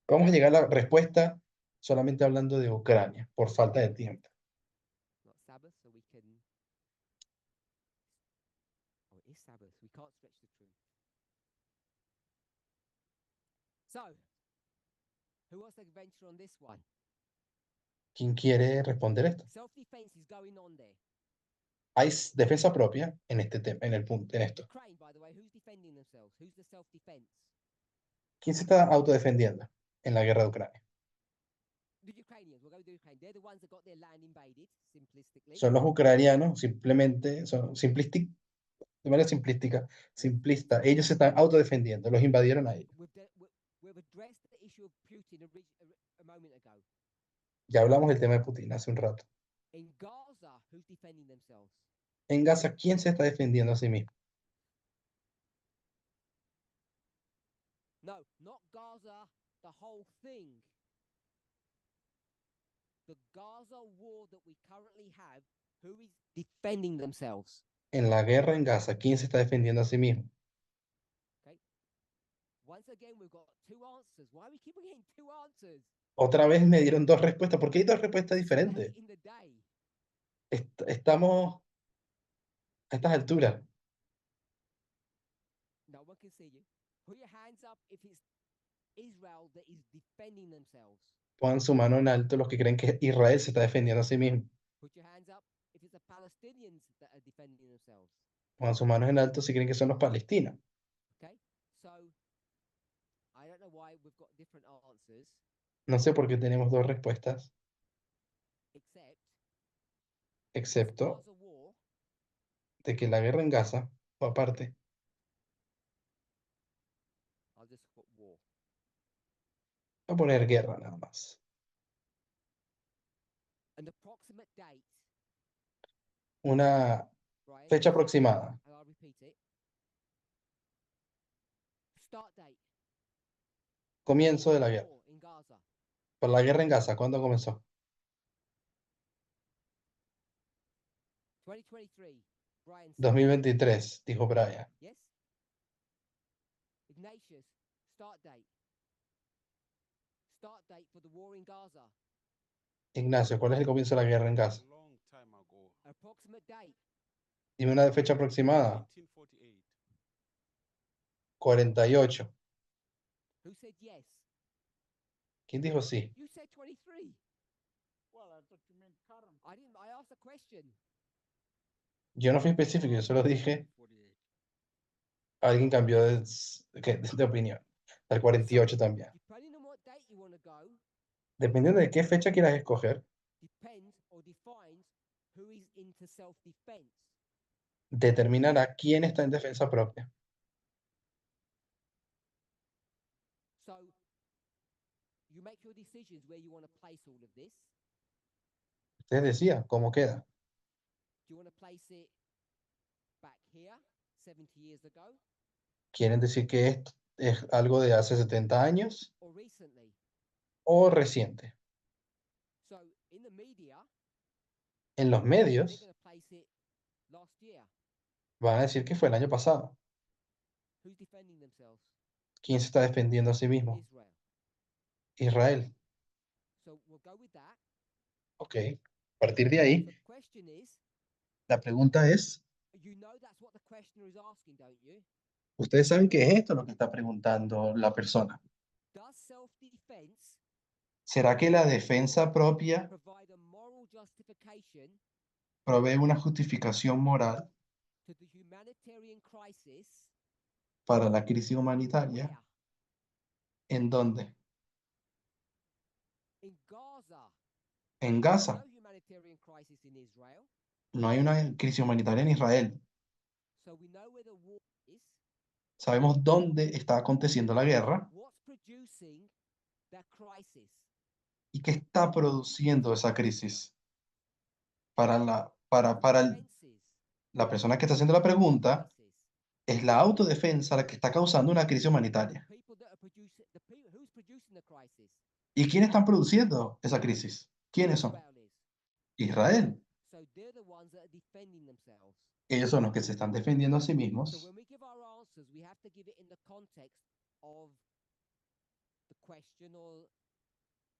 S2: vamos a llegar a la respuesta solamente hablando de Ucrania, por falta de tiempo.
S1: Not Sabbath, so we can. Oh, it is Sabbath. We can't stretch the truth. So, who wants to venture on this one?
S2: ¿Quién quiere responder esto?
S1: Self-defense is going on there.
S2: Hay defensa propia en este tema, en el punto, en esto.
S1: Ukraine, by the way, who's defending themselves? Who's the self-defense?
S2: ¿Quién se está autodefendiendo en la guerra de Ucrania?
S1: The Ukrainians. We'll go with the Ukraine. They're the ones that got their land invaded, simplistically.
S2: Son los ucranianos, simplemente, de manera simplista, ellos se están autodefendiendo, los invadieron a ellos.
S1: We've addressed the issue of Putin a moment ago.
S2: Ya hablamos del tema de Putin hace un rato.
S1: In Gaza, who's defending themselves?
S2: En Gaza, ¿quién se está defendiendo a sí mismo?
S1: No, not Gaza, the whole thing. The Gaza war that we currently have, who is defending themselves?
S2: En la guerra en Gaza, ¿quién se está defendiendo a sí mismo?
S1: Once again, we've got two answers. Why we keep getting two answers?
S2: Otra vez me dieron dos respuestas. ¿Por qué hay dos respuestas
S1: It's
S2: diferentes?
S1: late in the day.
S2: Estamos a estas alturas.
S1: No one can see you. Put your hands up if it's Israel that is defending themselves.
S2: Pongan su mano en alto los que creen que Israel se está defendiendo a sí mismo.
S1: Put your hands up if it's the Palestinians that are defending themselves.
S2: Pongan sus manos en alto si creen que son los palestinos.
S1: Okay? So, I don't know why we've got different answers,
S2: No sé por qué tenemos dos respuestas, excepto
S1: Gaza war,
S2: de que la guerra en Gaza, o aparte,
S1: I'll just put war.
S2: voy a poner guerra nada más.
S1: An approximate date,
S2: Una
S1: Brian,
S2: fecha
S1: say it,
S2: aproximada.
S1: and I'll repeat it. Start date.
S2: Comienzo de la guerra.
S1: War in Gaza.
S2: Por la guerra en Gaza, ¿cuándo comenzó?
S1: 2023. Brian said,
S2: 2023, dijo Brian.
S1: yes? Ignatius, start date. Start date for the war in Gaza.
S2: Ignacio, ¿cuál es el comienzo de la guerra en Gaza?
S6: Long time ago.
S1: Approximate date.
S2: Dime una fecha aproximada.
S6: 1948.
S2: 48.
S1: Who said yes?
S2: ¿Quién dijo sí?
S1: You said 23.
S6: Well, I thought you meant current.
S1: I didn't. I asked a question.
S2: Yo no fui específico, yo solo dije, alguien cambió de opinión. Al 48 también.
S1: Depending on what date you want to go,
S2: Dependiendo de qué fecha quieras escoger,
S1: depends or defines who is into self-defense.
S2: determinará quién está en defensa propia.
S1: So you make your decisions where you want to place all of this.
S2: Usted decía, ¿cómo queda?
S1: Do you want to place it back here, 70 years ago,
S2: ¿Quieren decir que esto es algo de hace 70 años
S1: or recently?
S2: o reciente?
S1: So in the media,
S2: En los
S1: they're
S2: medios
S1: going to place it last year.
S2: van a decir que fue el año pasado.
S1: Who's defending themselves?
S2: ¿Quién se está defendiendo a sí mismo?
S1: Israel.
S2: Israel.
S1: So we'll go with that.
S2: Ok. A partir de ahí,
S1: So the question is,
S2: la pregunta es,
S1: you know that's what the questioner is asking, don't you?
S2: ¿ustedes saben qué es esto lo que está preguntando la persona?
S1: Does self-defense
S2: ¿Será que la defensa propia
S1: provide a moral justification
S2: provee una justificación moral
S1: to the humanitarian crisis?
S2: para la crisis humanitaria?
S1: Where?
S2: ¿En dónde?
S1: In Gaza.
S2: En
S1: No
S2: Gaza.
S1: humanitarian crisis in Israel.
S2: No hay una crisis humanitaria en Israel.
S1: So we know where the war is.
S2: Sabemos dónde está aconteciendo la guerra
S1: What's producing that crisis?
S2: y qué está produciendo esa crisis. Para
S1: Defenses.
S2: la persona que está haciendo la pregunta,
S1: Crisis.
S2: es la autodefensa la que está causando una crisis humanitaria.
S1: People that are who's producing the crisis?
S2: ¿Y quiénes están produciendo esa crisis? ¿Quiénes son?
S1: Israel is.
S2: Israel.
S1: So they're the ones that are defending themselves.
S2: Ellos son los que se están defendiendo a sí
S1: So
S2: mismos.
S1: when we give our answers, we have to give it in the context of the question or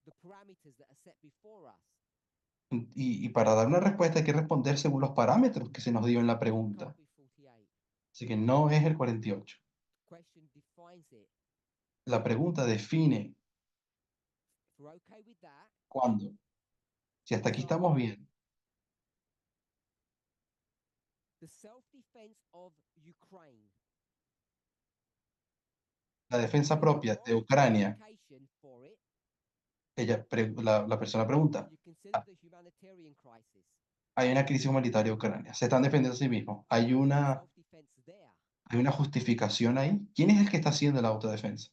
S1: the parameters that are set before us.
S2: Y para dar una respuesta hay que responder según los parámetros que se nos dio en la
S1: It
S2: pregunta.
S1: can't be 48.
S2: Así que no es el 48.
S1: The question defines it.
S2: La pregunta define
S1: If we're okay with that,
S2: cuándo. Si hasta aquí estamos bien,
S1: the self-defense of Ukraine.
S2: la defensa
S1: Is there a
S2: propia de
S1: moral
S2: Ucrania,
S1: justification for it?
S2: la persona pregunta,
S1: You consider the humanitarian crisis.
S2: hay una crisis humanitaria en Ucrania, se están defendiendo a sí mismos, hay una
S1: Self-defense there.
S2: justificación ahí. ¿Quién es el que está haciendo la autodefensa?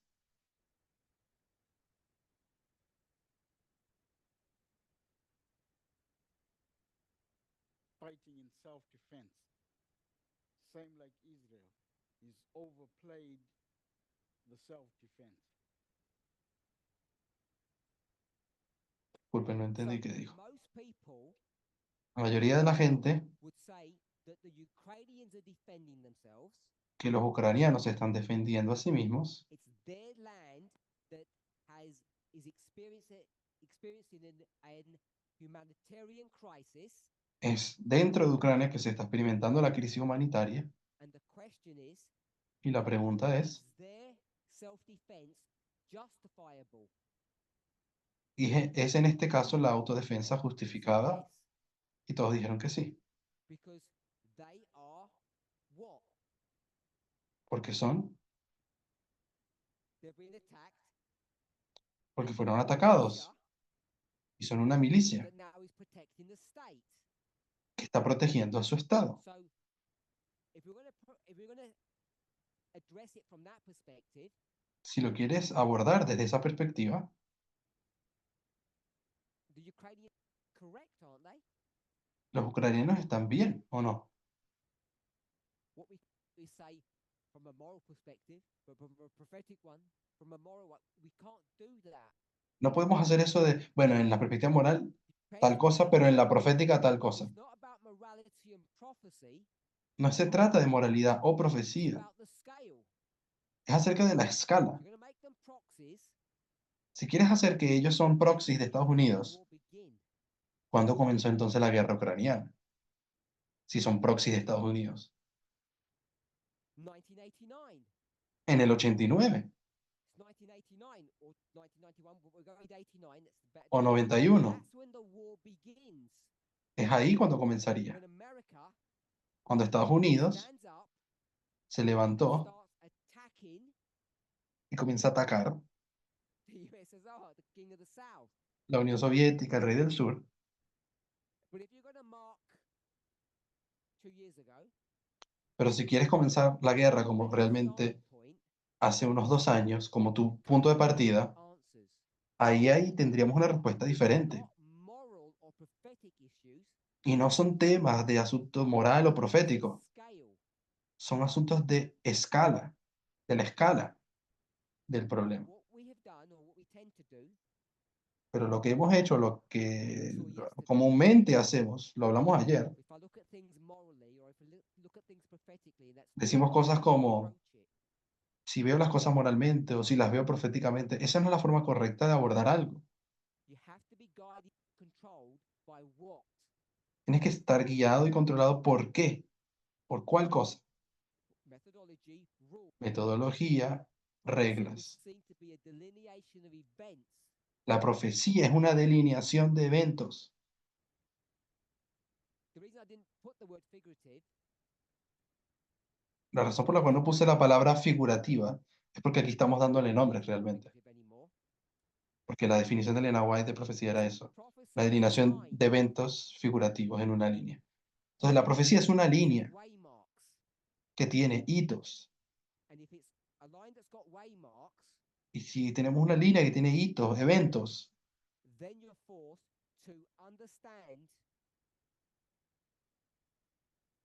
S6: Fighting in self-defense. Same like Israel. He's overplayed the self-defense.
S2: Disculpen, no
S1: So
S2: entendí qué dijo.
S1: most people
S2: La mayoría de la gente
S1: would say that the Ukrainians are defending themselves.
S2: que los ucranianos se están defendiendo a sí mismos,
S1: It's their land that is experiencing an humanitarian crisis,
S2: es dentro de Ucrania que se está experimentando la crisis humanitaria
S1: and the question is,
S2: y la pregunta
S1: is
S2: es,
S1: their self-defense justifiable?
S2: ¿es en este caso la autodefensa
S1: Said
S2: justificada?
S1: yes,
S2: Y todos dijeron que sí,
S1: because they are what?
S2: porque son,
S1: They're being attacked.
S2: porque fueron
S1: militia
S2: atacados y son una milicia
S1: that now is protecting the state.
S2: que está protegiendo a su estado.
S1: So, if we're going to address it from that perspective,
S2: Si lo quieres abordar desde esa perspectiva,
S1: the Ukrainians are correct, aren't they?
S2: los ucranianos están bien, ¿o no?
S1: What we say from a moral perspective, but from a prophetic one, from a moral one, we can't do that.
S2: No podemos hacer eso de, bueno, en la perspectiva moral,
S1: Depends
S2: tal
S1: on
S2: cosa,
S1: how
S2: pero en
S1: you
S2: la
S1: look at it.
S2: profética tal cosa.
S1: It's not about morality and prophecy,
S2: No se trata de moralidad o
S1: it's
S2: profecía,
S1: about the scale.
S2: Es acerca de la escala.
S1: You're going to make them proxies.
S2: Si quieres hacer que ellos son proxies de Estados
S1: when did the
S2: Unidos,
S1: war begin?
S2: ¿cuándo comenzó entonces la guerra ucraniana? Si son proxies de Estados Unidos.
S1: 1989.
S2: En el 89
S1: It's 1989 or 1991, but we're going to 89. That's the better
S2: o
S1: date.
S2: 91.
S1: That's when the war begins.
S2: Es ahí cuando comenzaría.
S1: When America
S2: Cuando Estados Unidos
S1: stands up,
S2: se levantó
S1: starts attacking
S2: y comienza a atacar
S1: the USSR, the king of the South.
S2: la Unión Soviética, el rey del sur.
S1: But if you're going to mark 2 years ago,
S2: Pero si quieres comenzar la guerra como
S1: as a
S2: realmente
S1: starting point,
S2: hace unos 2 años, como tu punto de partida,
S1: answers.
S2: ahí tendríamos una respuesta diferente.
S1: Not moral or prophetic issues,
S2: Y no son temas de asunto moral o
S1: it's
S2: profético,
S1: scale.
S2: son asuntos de escala, de la escala del problema.
S1: What we have done, or what we tend to do,
S2: Pero lo que hemos hecho, lo que comúnmente hacemos, lo hablamos ayer,
S1: if I look at things morally, or if I look at things prophetically, that's
S2: decimos
S1: not the way
S2: cosas
S1: to
S2: como,
S1: approach it.
S2: si veo las cosas moralmente o si las veo proféticamente, esa no es la forma correcta de abordar algo.
S1: You have to be guided, controlled by what?
S2: Tienes que estar guiado y controlado por qué, por cuál cosa.
S1: Methodology, rules.
S2: Metodología,
S1: Prophecy would
S2: reglas.
S1: seem to be a delineation of events.
S2: La profecía es una delineación de eventos.
S1: The reason I didn't put the word figurative,
S2: La razón por la cual no puse la palabra figurativa es porque aquí estamos dándole nombres realmente.
S1: figurative anymore,
S2: Porque la definición de Elena White de profecía era eso.
S1: prophecy
S2: La
S1: is
S2: delineación
S1: line
S2: de eventos figurativos en una línea. Entonces la profecía es una
S1: with
S2: línea
S1: waymarks.
S2: que tiene hitos.
S1: And if it's a line that's got waymarks,
S2: Y si tenemos una línea que tiene hitos, eventos,
S1: then you're forced to understand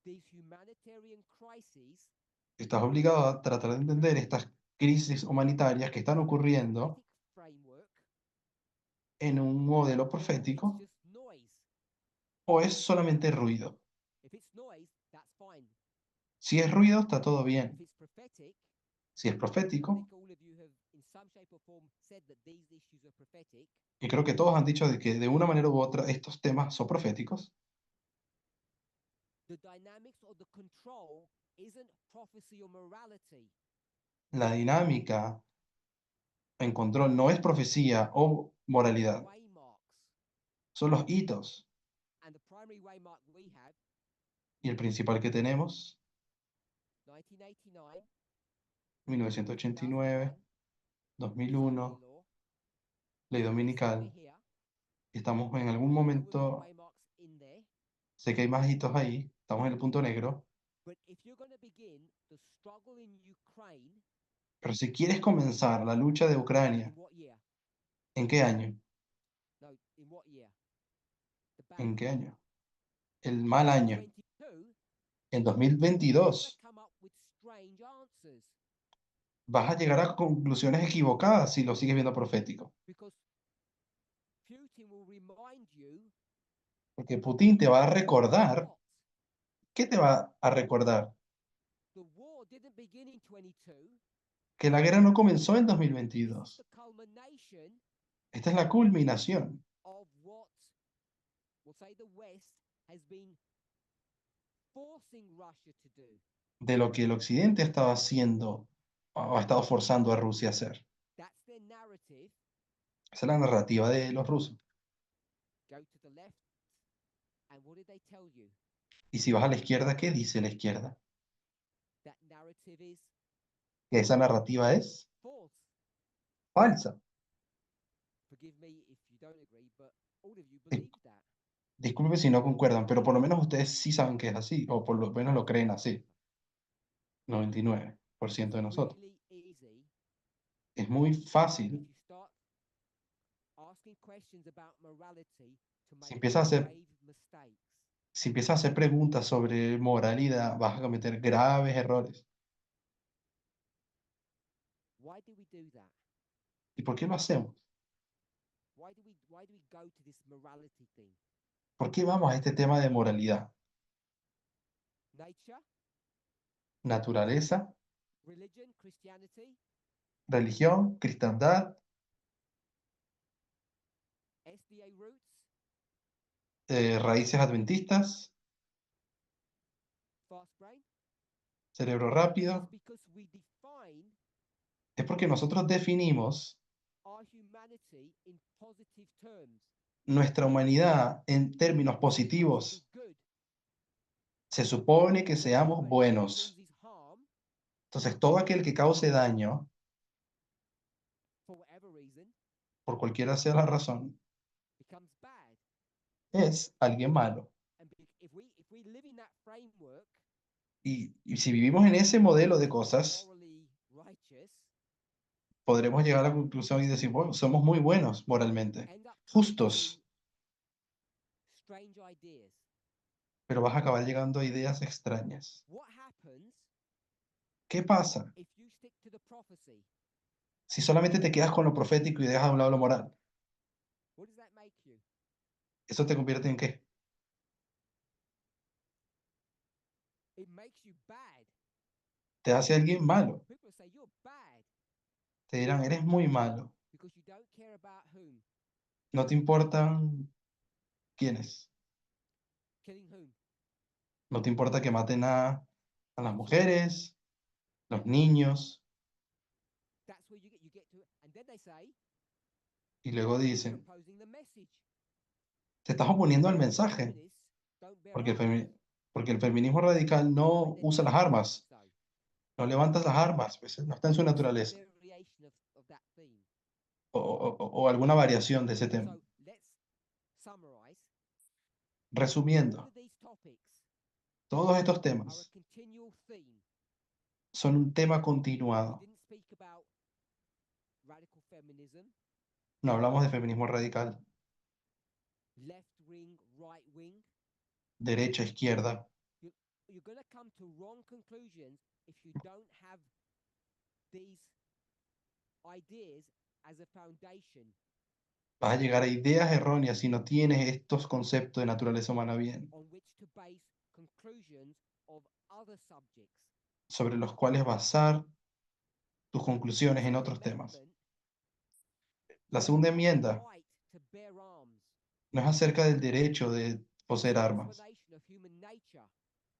S1: these humanitarian crises
S2: estás obligado a tratar de entender estas crisis humanitarias que están ocurriendo
S1: prophetic framework,
S2: en un modelo
S1: or if it's
S2: profético
S1: just noise.
S2: o es solamente ruido.
S1: If it's noise, that's fine.
S2: Si es ruido, está todo
S1: If
S2: bien.
S1: it's prophetic,
S2: Si es
S1: I
S2: profético,
S1: think all of you have, in some shape or form, said that these issues are prophetic.
S2: y creo que todos han dicho de que de una manera u otra estos temas son proféticos,
S1: The dynamics or the control isn't prophecy or morality.
S2: la dinámica en control no es profecía o moralidad,
S1: Waymarks.
S2: son los hitos.
S1: And the primary waymark we have,
S2: Y el principal que tenemos,
S1: 1989,
S2: 1989,
S1: 2001,
S2: 2001,
S1: law,
S2: ley
S1: we're
S2: dominical.
S1: here.
S2: Estamos en algún
S1: I know we've got
S2: momento,
S1: waymarks in there,
S2: sé que hay más hitos ahí, estamos en el punto negro,
S1: but if you're going to begin the struggle in Ukraine,
S2: pero si quieres comenzar la lucha de Ucrania,
S1: in what year?
S2: ¿en qué año?
S1: No, in what year? The bad
S2: ¿En qué
S1: year.
S2: año? El mal año,
S1: 22,
S2: en
S1: you're gonna
S2: 2022.
S1: come up with strange answers
S2: Vas a llegar a conclusiones equivocadas si lo sigues viendo profético.
S1: because Putin will remind you
S2: Porque Putin te va a recordar.
S1: what?
S2: ¿Qué te va a recordar?
S1: The war didn't begin in 22.
S2: Que la guerra no comenzó en
S1: This is
S2: 2022.
S1: the culmination
S2: Esta es la culminación
S1: of what, we'll say, the West has been forcing Russia to do.
S2: de lo que el Occidente ha estado haciendo o ha estado forzando a Rusia a hacer.
S1: That's their narrative.
S2: Esa es la narrativa de los rusos.
S1: Go to the left, and what did they tell you?
S2: Y si vas a la izquierda, ¿qué dice la izquierda?
S1: That narrative is
S2: Que esa narrativa es
S1: false.
S2: falsa.
S1: Forgive me if you don't agree, but all of you believe that.
S2: Disculpe si no concuerdan, pero por lo menos ustedes sí saben que es así, o por lo menos lo creen así. 99% de nosotros.
S1: Really easy
S2: Es muy
S1: if
S2: fácil.
S1: you start asking questions about morality to make
S2: empiezas a hacer-
S1: grave mistakes.
S2: Si empiezas a hacer preguntas sobre moralidad, vas a cometer graves errores.
S1: Why do we do that?
S2: ¿Y por qué lo hacemos?
S1: Why do we go to this morality thing?
S2: ¿Por qué vamos a este tema de moralidad?
S1: Nature,
S2: Naturaleza,
S1: religion, Christianity,
S2: religión, cristiandad,
S1: SDA roots,
S2: raíces adventistas,
S1: fast brain.
S2: cerebro
S1: It's
S2: rápido.
S1: because we define
S2: Es porque nosotros definimos
S1: our humanity in positive terms.
S2: nuestra humanidad en términos
S1: We're supposed to be
S2: positivos.
S1: good.
S2: Se supone que
S1: So
S2: seamos
S1: anyone who
S2: buenos.
S1: causes harm
S2: Entonces, todo aquel que cause daño,
S1: for whatever reason
S2: por cualquiera sea la razón,
S1: becomes bad.
S2: es alguien malo.
S1: And if we live in that framework,
S2: Y si vivimos en ese modelo de cosas,
S1: morally righteous,
S2: podremos llegar a la conclusión y decir, bueno, somos muy buenos moralmente,
S1: end up coming
S2: justos,
S1: to strange ideas.
S2: pero vas a acabar llegando a ideas extrañas.
S1: What happens
S2: ¿Qué pasa
S1: if you stick to the prophecy?
S2: si solamente te quedas con lo profético y dejas a un lado lo moral?
S1: What does that make you?
S2: ¿Eso te convierte en qué?
S1: It makes you bad.
S2: Te hace alguien malo.
S1: People say you're bad
S2: Te dirán, eres muy malo.
S1: because you don't care about whom,
S2: No te importan quiénes.
S1: killing whom.
S2: No te importa que maten a las mujeres, los niños.
S1: That's where you get to, and then they say
S2: Y luego
S1: you're
S2: dicen,
S1: opposing the message.
S2: te estás oponiendo al mensaje.
S1: Feminists don't bear
S2: Porque
S1: arms.
S2: porque el feminismo radical no
S1: They're
S2: usa las
S1: not
S2: armas.
S1: so.
S2: No levantas las armas. Pues, no está en su
S1: Some
S2: naturaleza.
S1: variation of that theme.
S2: O alguna variación de ese tema.
S1: So let's summarize. All
S2: Resumiendo,
S1: of these topics
S2: todos estos
S1: are a
S2: temas
S1: continual theme.
S2: son un tema
S1: We
S2: continuado.
S1: didn't speak about radical feminism,
S2: No hablamos de feminismo radical,
S1: left wing, right wing.
S2: derecha, izquierda.
S1: You're going to come to wrong conclusions if you don't have these ideas as a foundation
S2: Vas a llegar a ideas erróneas si no tienes estos conceptos de naturaleza humana bien,
S1: on which to base conclusions of other subjects.
S2: sobre los cuales basar tus conclusiones en
S1: Second
S2: otros temas.
S1: Amendment
S2: La
S1: is
S2: segunda
S1: about the
S2: enmienda
S1: right to bear arms.
S2: no es acerca del derecho de
S1: It's
S2: poseer
S1: an
S2: armas.
S1: explanation of human nature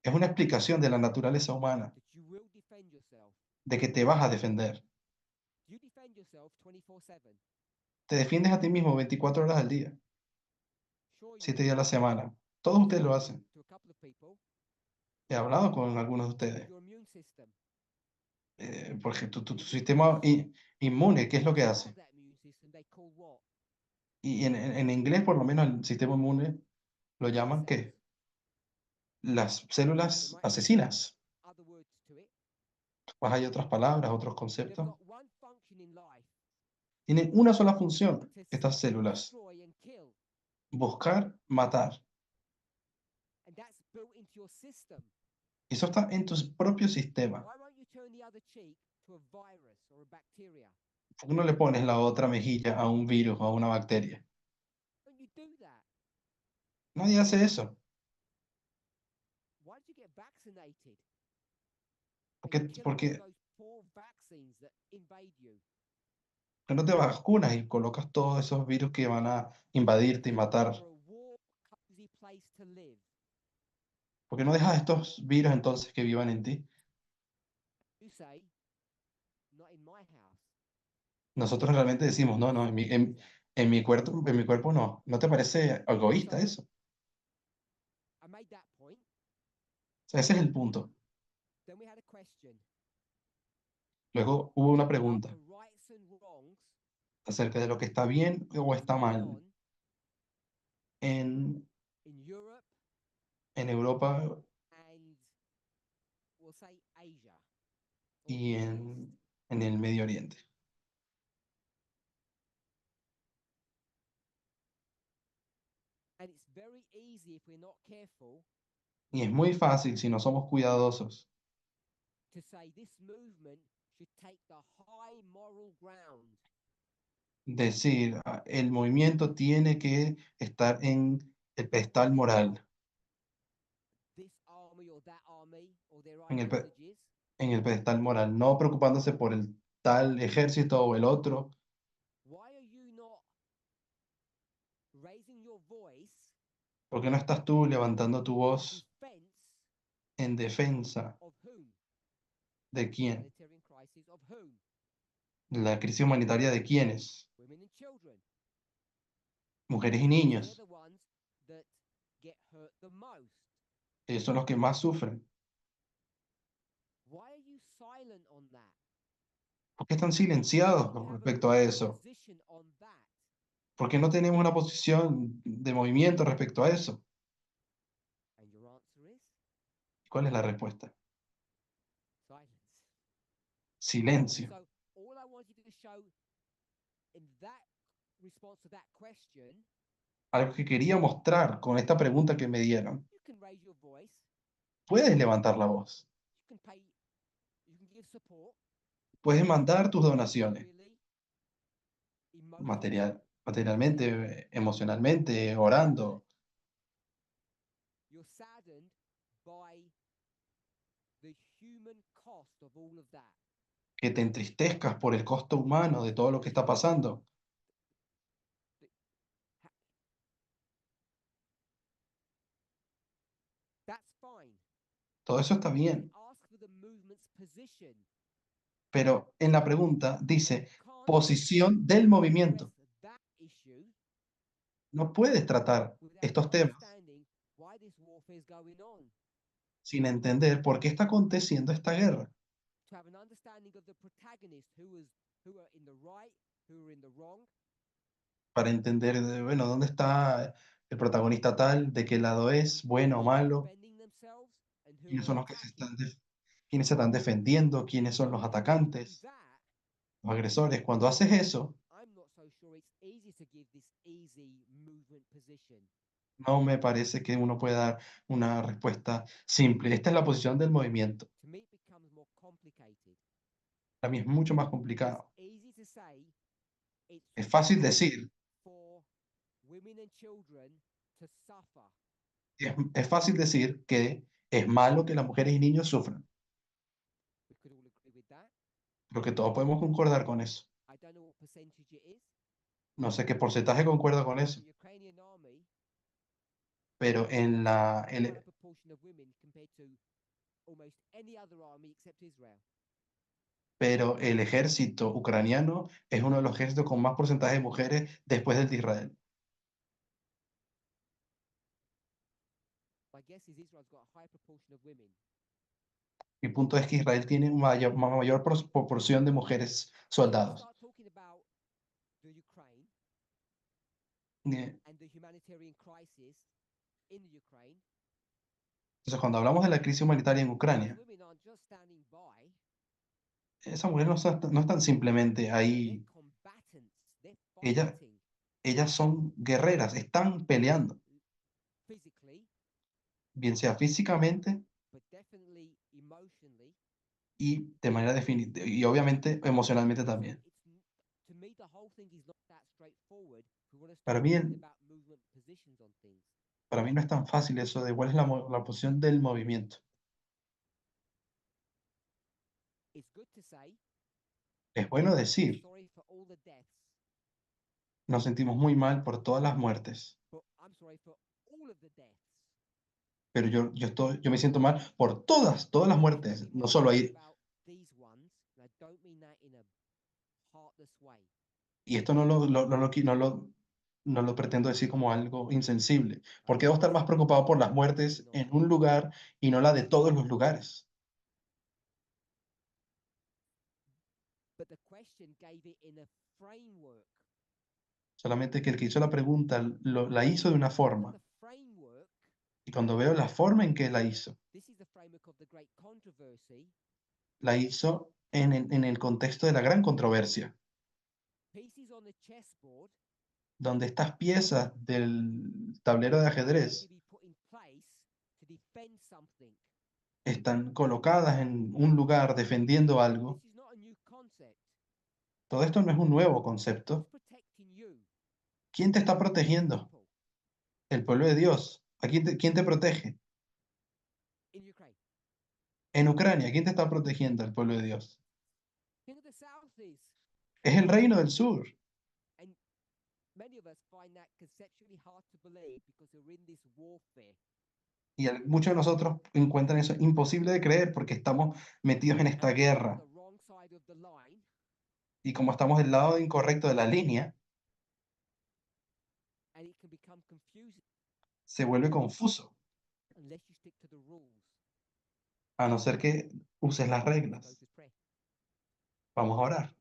S2: Es una explicación de la naturaleza humana,
S1: that you will defend yourself.
S2: de que te vas a defender.
S1: You defend yourself 24/7.
S2: Te defiendes a ti mismo 24 horas al día,
S1: Sure, you
S2: 7 días a la semana. Todos ustedes lo hacen.
S1: to a couple of people.
S2: He hablado con algunos de ustedes.
S1: Your immune system.
S2: Porque tu sistema inmune, ¿qué es lo que
S1: Part
S2: hace?
S1: of that immune system they call what?
S2: Y en inglés, por lo menos, el sistema inmune lo llaman ¿qué? Las células asesinas.
S1: Other words to it.
S2: Pues hay otras palabras, otros
S1: They've
S2: conceptos.
S1: got one function in life:
S2: Tienen una sola función,
S1: to
S2: estas
S1: seek,
S2: células.
S1: destroy, and kill.
S2: Buscar, matar.
S1: And that's built into your system.
S2: Eso está en tu propio sistema.
S1: Why won't you turn the other cheek to a virus or a bacteria?
S2: ¿Por qué no le pones la otra mejilla a un virus o a una bacteria?
S1: Don't you do that?
S2: Nadie hace eso.
S1: Why did you get vaccinated?
S2: ¿Por qué,
S1: And kill
S2: por
S1: all
S2: qué-
S1: those poor vaccines that invade you.
S2: por qué no te vacunas y colocas todos esos virus que van a invadirte y matar?
S1: For a warm, cozy place to live.
S2: ¿Por qué no dejas estos virus entonces que vivan en ti?
S1: You say, not in my house.
S2: Nosotros realmente decimos, no, no, en mi cuerpo no. ¿No te parece egoísta eso?
S1: I made that point.
S2: O sea, ese es el punto.
S1: Then we had a question
S2: Luego hubo una
S1: about
S2: pregunta
S1: the rights and wrongs
S2: acerca de lo que está bien o está
S1: going
S2: mal
S1: on
S2: en
S1: in Europe
S2: Europa
S1: and we'll say Asia. or
S2: y
S1: the Middle East.
S2: en el Medio Oriente.
S1: And it's very easy if we're not careful
S2: Y es muy fácil si no somos cuidadosos
S1: to say this movement should take the high moral ground.
S2: decir, el movimiento tiene que estar en el pedestal moral,
S1: This army or that army or their
S2: En el pe-
S1: ideologies
S2: en el pedestal moral, no preocupándose por el tal ejército o el otro.
S1: Why are you not raising your voice
S2: ¿Por qué no estás tú levantando tu
S1: in
S2: voz
S1: defense
S2: en defensa
S1: of whom?
S2: de quién?
S1: Humanitarian crisis of whom?
S2: La crisis humanitaria de quiénes?
S1: Women and children.
S2: Mujeres y
S1: They're
S2: niños.
S1: the ones that get hurt the most.
S2: Ellos son los que más sufren.
S1: Why are you silent on that?
S2: ¿Por qué están silenciados
S1: Don't you
S2: con
S1: have a
S2: respecto a eso?
S1: position on that?
S2: ¿Por qué no tenemos una posición de movimiento respecto a eso?
S1: And your answer is
S2: ¿Cuál es la respuesta?
S1: silence.
S2: Silencio.
S1: So all I wanted to show in that response to that question,
S2: Algo que quería mostrar con esta pregunta que me dieron.
S1: you can raise your voice,
S2: Puedes levantar la voz.
S1: you can pay, you can give support,
S2: Puedes mandar tus donaciones.
S1: materially, emotionally.
S2: Materialmente, emocionalmente, orando.
S1: You're saddened by the human cost of all of that.
S2: Que te entristezcas por el costo humano de todo lo que está pasando.
S1: That's fine.
S2: Todo eso está bien.
S1: Ask for the movement's position.
S2: Pero en la pregunta dice
S1: You can't
S2: posición del movimiento.
S1: address that issue
S2: No puedes tratar
S1: without
S2: estos temas
S1: understanding why this warfare is going on.
S2: sin entender por qué está aconteciendo esta guerra.
S1: To have an understanding of the protagonist who are in the right, who are in the wrong,
S2: Para entender, bueno, dónde está el protagonista tal, de qué lado es, bueno o
S1: who are
S2: malo,
S1: defending themselves and who
S2: quiénes
S1: are
S2: son los que
S1: attacking.
S2: quiénes se están defendiendo, quiénes son los
S1: If you do
S2: atacantes,
S1: that,
S2: los agresores. Cuando haces eso,
S1: I'm not so sure it's easy to give this easy movement position.
S2: no me parece que uno pueda dar una respuesta simple. Esta es la posición del movimiento.
S1: To me, it becomes more complicated.
S2: Para mí es mucho más
S1: It's
S2: complicado.
S1: easy to say it's
S2: Es fácil
S1: wrong
S2: decir,
S1: for women and children to suffer.
S2: es fácil decir que es malo que las mujeres y niños sufran,
S1: We could all agree with that.
S2: pero que todos podemos concordar con eso.
S1: I don't know what percentage it is.
S2: No sé qué porcentaje concuerda con eso,
S1: The Ukrainian army,
S2: pero en
S1: a
S2: el,
S1: high proportion of women compared to almost any other army except Israel.
S2: pero el ejército ucraniano es uno de los ejércitos con más porcentaje de mujeres después del de Israel.
S1: My guess is Israel's got a high proportion of women.
S2: Mi punto es que Israel tiene una mayor proporción de mujeres
S1: When we
S2: soldados.
S1: start talking about the Ukraine
S2: Eh,
S1: and the humanitarian crisis in the Ukraine,
S2: Entonces, cuando hablamos de la crisis humanitaria en
S1: these
S2: Ucrania,
S1: women aren't just standing by,
S2: esas mujeres no están simplemente
S1: they're
S2: ahí,
S1: combatants, they're
S2: Ella-
S1: fighting
S2: ellas son guerreras, están peleando,
S1: physically,
S2: bien sea físicamente
S1: but definitely emotionally.
S2: y de manera definitiva, y obviamente emocionalmente
S1: So
S2: también.
S1: to me, the whole thing is not that straightforward. We want to
S2: Para
S1: start
S2: mí,
S1: talking about movement positions on things.
S2: Para mí no es tan fácil eso de cuál es la posición del movimiento.
S1: It's good to say,
S2: Es bueno decir,
S1: sorry for all the deaths,
S2: nos sentimos muy mal por todas las muertes,
S1: but I'm sorry for all of the deaths.
S2: pero yo me siento mal por todas las
S1: It's
S2: muertes,
S1: very
S2: no
S1: hard
S2: solo
S1: to talk
S2: ahí.
S1: about these ones, and I don't mean that in a heartless way.
S2: Y esto no lo pretendo decir como algo insensible, porque debo estar más preocupado por las muertes en un lugar y no la de todos los lugares.
S1: But the question gave it in a framework.
S2: Solamente que el que hizo la pregunta la hizo de una
S1: Look at
S2: forma,
S1: the framework.
S2: y cuando veo la forma en que la hizo
S1: This is the framework of the great controversy.
S2: en el contexto de la gran controversia,
S1: Pieces on the chessboard
S2: donde estas piezas del tablero de
S1: to
S2: ajedrez
S1: be put in place to defend something.
S2: están colocadas en un lugar defendiendo algo.
S1: This is not a new concept.
S2: Todo esto no es un nuevo
S1: Who's
S2: concepto.
S1: protecting you?
S2: ¿Quién te está protegiendo?
S1: People
S2: El pueblo de Dios. ¿Quién te protege?
S1: in Ukraine.
S2: En Ucrania, ¿quién te está protegiendo al pueblo de Dios?
S1: King of the South is.
S2: Es el reino del sur.
S1: And many of us find that conceptually hard to believe because we're in this warfare.
S2: Y muchos de nosotros encuentran eso imposible de creer porque estamos metidos en esta
S1: And we're on
S2: guerra.
S1: the wrong side of the line.
S2: Y como estamos del lado incorrecto de la línea,
S1: And it can become confusing
S2: se vuelve confuso,
S1: unless you stick to the rules.
S2: a no ser que uses las
S1: Let's go
S2: reglas.
S1: to prayer.
S2: Vamos a orar.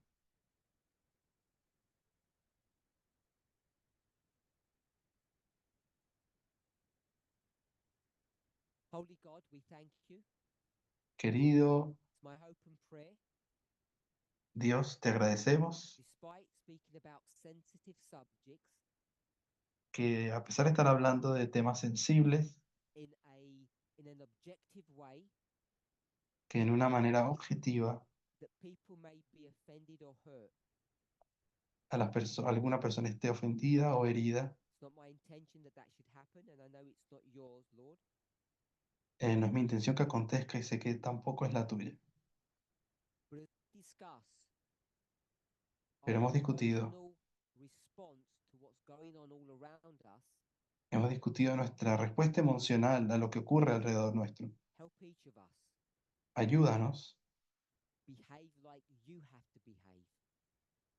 S1: Holy God, we thank you.
S2: Querido
S1: It's my hope and prayer,
S2: Dios, te agradecemos
S1: despite speaking about sensitive subjects
S2: que a pesar de estar hablando de temas sensibles,
S1: in an objective way,
S2: que en una manera objetiva
S1: that people may be offended or hurt.
S2: alguna persona esté ofendida o herida,
S1: It's not my intention that that should happen, and I know it's not yours, Lord.
S2: no es mi intención que acontezca y sé que tampoco es la tuya.
S1: But as we discuss
S2: Pero
S1: our
S2: hemos discutido,
S1: emotional response to what's going on all around us,
S2: hemos discutido nuestra respuesta emocional a lo que ocurre alrededor nuestro.
S1: help each of us
S2: Ayúdanos
S1: behave like you have to behave.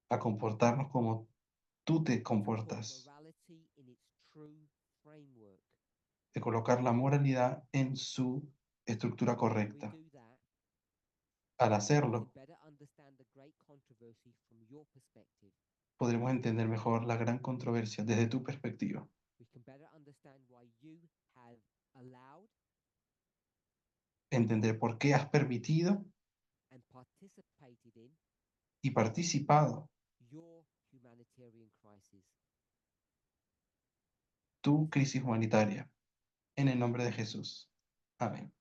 S2: a comportarnos como tú te
S1: To put
S2: comportas,
S1: morality in its true framework.
S2: de colocar la moralidad en su estructura
S1: When we
S2: correcta.
S1: do that,
S2: Al
S1: we
S2: hacerlo,
S1: can better understand the great controversy from your perspective.
S2: podremos entender mejor la gran controversia desde tu perspectiva.
S1: We can better understand why you have allowed
S2: Entender por qué has permitido
S1: and participated in
S2: y participado
S1: your humanitarian crisis.
S2: tu crisis humanitaria. En el nombre de Jesús. Amén.